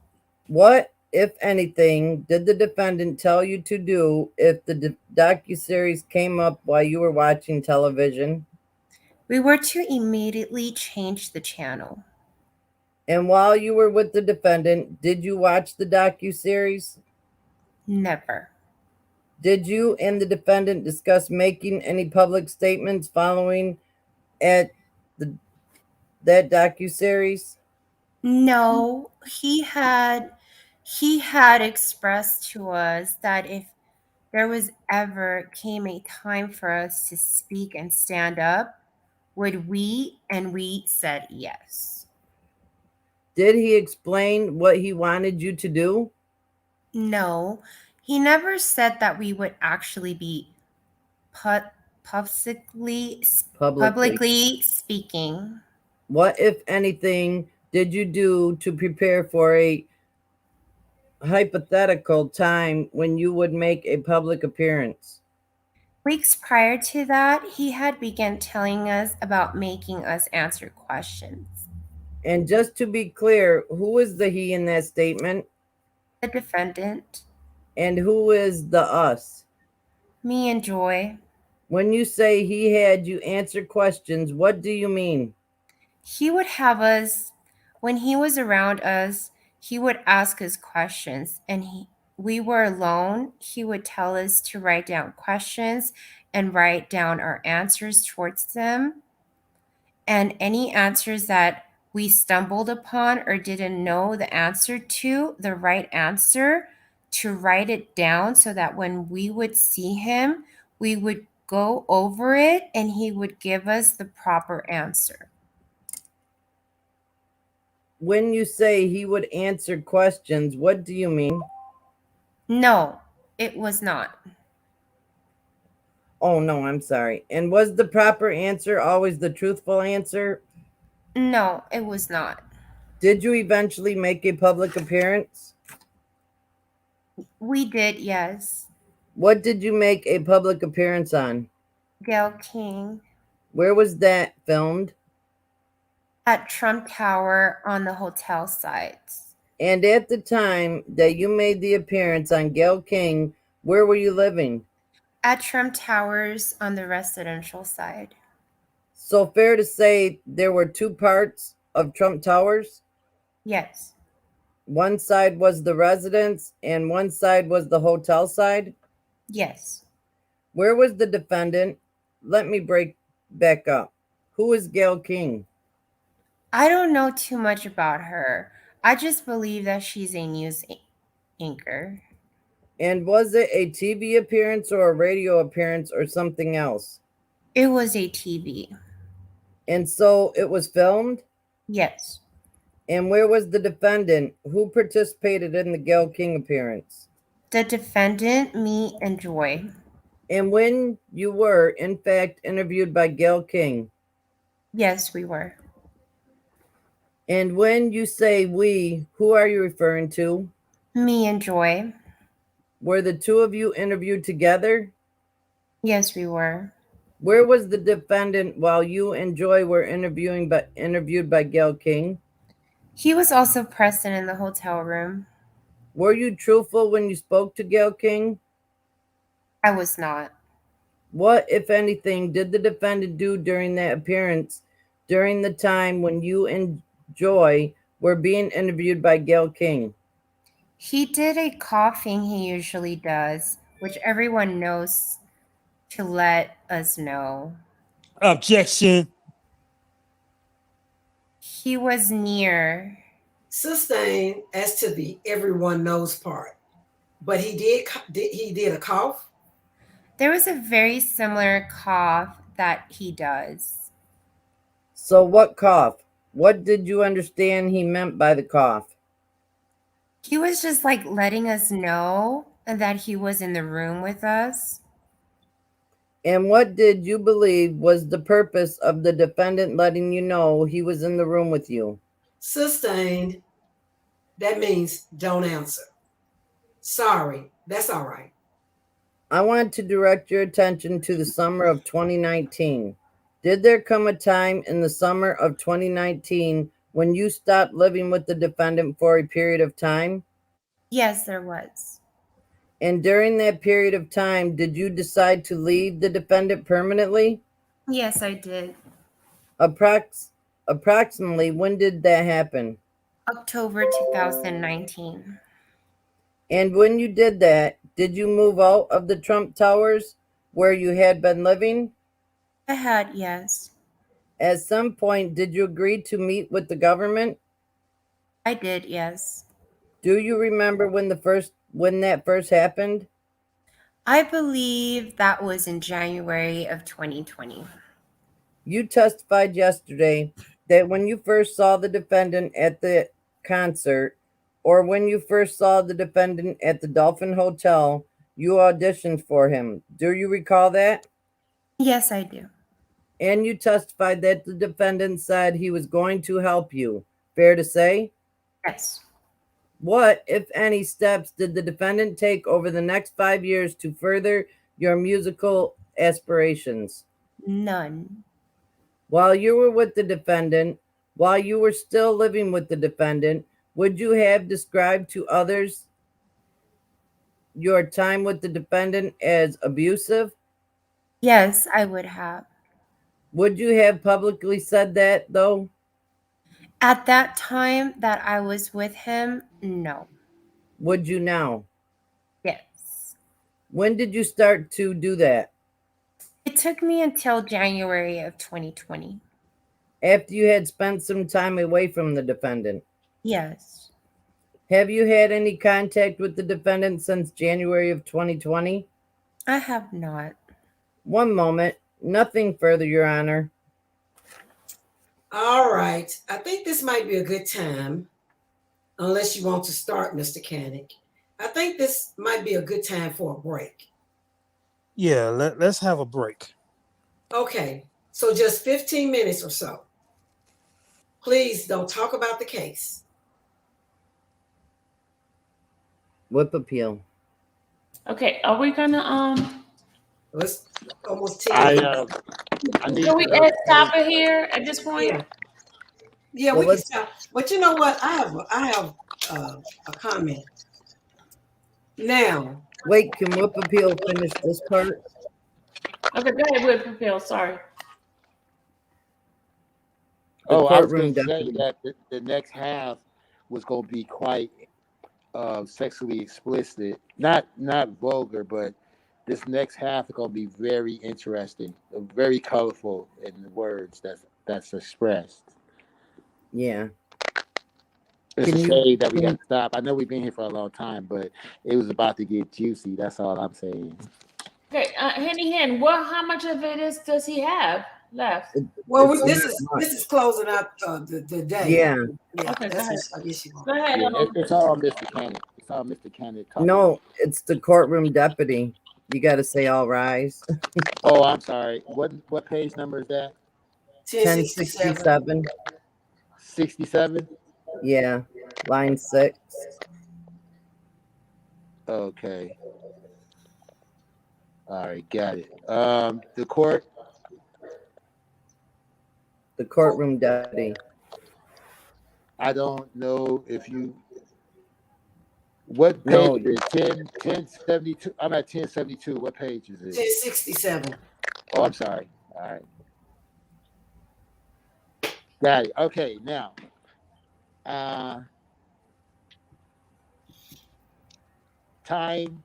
What, if anything, did the defendant tell you to do if the docuseries came up while you were watching television? We were to immediately change the channel. And while you were with the defendant, did you watch the docuseries? Never. Did you and the defendant discuss making any public statements following at that docuseries? No, he had expressed to us that if there was ever came a time for us to speak and stand up, would we? And we said yes. Did he explain what he wanted you to do? No, he never said that we would actually be pu- publicly publicly speaking. What, if anything, did you do to prepare for a hypothetical time when you would make a public appearance? Weeks prior to that, he had begun telling us about making us answer questions. And just to be clear, who is the he in that statement? The defendant, And who is the us? me and Joy. When you say he had you answer questions, what do you mean? He would have us, when he was around us, he would ask us questions, and we were alone. He would tell us to write down questions and write down our answers towards them. And any answers that we stumbled upon or didn't know the answer to, the right answer, to write it down so that when we would see him, we would go over it and he would give us the proper answer. when you say he would answer questions, what do you mean? No, it was not. Oh, no, I'm sorry. And was the proper answer always the truthful answer? No, it was not. Did you eventually make a public appearance? We did, yes. What did you make a public appearance on? Gail King Where was that filmed? at Trump Tower on the hotel site. And at the time that you made the appearance on Gail King, where were you living? At Trump Towers on the residential side. So fair to say there were two parts of Trump Towers? Yes. One side was the residence and one side was the hotel side? Yes. Where was the defendant? Let me break back up. Who is Gail King? I don't know too much about her. I just believe that she's a news anchor. And was it a TV appearance or a radio appearance or something else? It was a TV. And so it was filmed? Yes. And where was the defendant? Who participated in the Gail King appearance? The defendant, me, and Joy. And when you were, in fact, interviewed by Gail King? Yes, we were. And when you say we, who are you referring to? Me and Joy. Were the two of you interviewed together? Yes, we were. Where was the defendant while you and Joy were interviewed by Gail King? He was also present in the hotel room. Were you truthful when you spoke to Gail King? I was not. What, if anything, did the defendant do during that appearance during the time when you and Joy were being interviewed by Gail King? He did a coughing he usually does, which everyone knows to let us know. Objection. He was near. Sustained as to the everyone knows part, but he did a cough. There was a very similar cough that he does. So what cough? What did you understand he meant by the cough? He was just like letting us know that he was in the room with us. And what did you believe was the purpose of the defendant letting you know he was in the room with you? Sustained, that means don't answer. Sorry, that's all right. I want to direct your attention to the summer of 2019. Did there come a time in the summer of 2019 when you stopped living with the defendant for a period of time? Yes, there was. And during that period of time, did you decide to leave the defendant permanently? Yes, I did. Approximately when did that happen? October 2019. And when you did that, did you move out of the Trump Towers where you had been living? I had, yes. At some point, did you agree to meet with the government? I did, yes. Do you remember when that first happened? I believe that was in January of 2020. You testified yesterday that when you first saw the defendant at the concert, or when you first saw the defendant at the Dolphin Hotel, you auditioned for him. Do you recall that? Yes, I do. And you testified that the defendant said he was going to help you. Fair to say? Yes. What, if any, steps did the defendant take over the next 5 years to further your musical aspirations? None. While you were with the defendant, while you were still living with the defendant, would you have described to others your time with the defendant as abusive? Yes, I would have. Would you have publicly said that, though? At that time that I was with him, no. Would you now? Yes. When did you start to do that? It took me until January of 2020. After you had spent some time away from the defendant? Yes. Have you had any contact with the defendant since January of 2020? I have not. One moment. Nothing further, Your Honor. All right. I think this might be a good time, unless you want to start, Mr. Canick. I think this might be a good time for a break. Yeah, let's have a break. Okay. So just 15 minutes or so. Please don't talk about the case. Whip appeal. Okay, are we gonna It's almost 10. I need can we to know the stop page. it here at this point? Yeah, Well, we can let's- stop. But you know what? I have a comment. Now, Wait, can whip appeal finish this part? Okay, go ahead with Phil. Sorry. The I was courtroom going to say deputy. that the next half was going to be quite sexually explicit, not vulgar, but this next half is going to be very interesting, very colorful in the words that's expressed. Yeah. It's Can a you- shame that we got to stop. I know we've been here for a long time, but it was about to get juicy. That's all I'm saying. Okay, Henny Hen, how much of it does he have left? well, It's this not is closing out the day. Yeah. Yeah, Okay, go that's ahead. what I guess you want. Go ahead. Yeah, it's all Mr. Canick. It's all Mr. Canick talking. No, it's the courtroom deputy. You got to say all rise. Oh, I'm sorry. What page number is that? 1067. 67. Yeah. Line 6. Okay. All right, got it. The court. The courtroom deputy. I don't know if you. What page No. is it? 1072. I'm at 1072. What page is it? 1067. Oh, I'm sorry. All right. Got it. Okay, now. Time,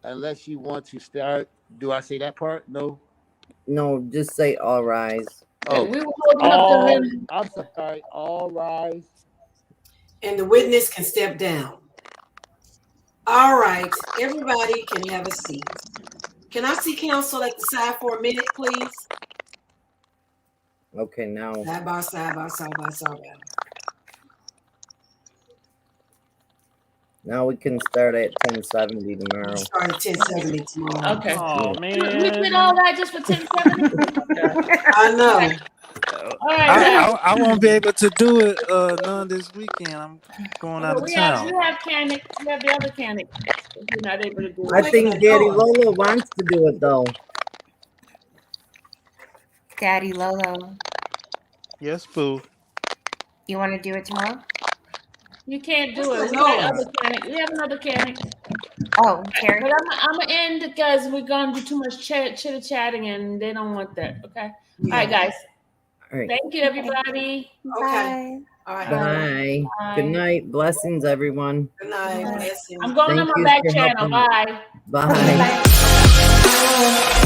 unless you want to start. Do I say that part? No. No, just say all rise. Oh, we were holding up the limb. I'm sorry. All rise. And the witness can step down. All right, everybody can have a seat. Can I see counsel at the side for a minute, please? Okay, now. Side by side by side by side. Now we can start at 1070 tomorrow. Start at 1070 tomorrow. Okay. Oh We did man, all that just for 1070. I know. All right, guys. I won't be able to do it none this weekend. I'm going out of We town. have Canic. We have the other Canic. If you're not able to do I it. think Daddy Lola wants to do it though. Daddy Lolo, Yes, boo. you want to do it tomorrow? You can't do it. We No. got other Canic. We have another Canic. Oh, Terry. But I'm gonna end because we're gonna do too much chitter chatting, and they don't want that. Okay. Yeah. All right, guys. All right. Thank you, everybody. Okay. Bye. All right. Bye. Bye. Good night. Blessings, everyone. Good night. Bye. Blessings. I'm going Thank on you my back for channel. helping. Bye. Bye. Bye.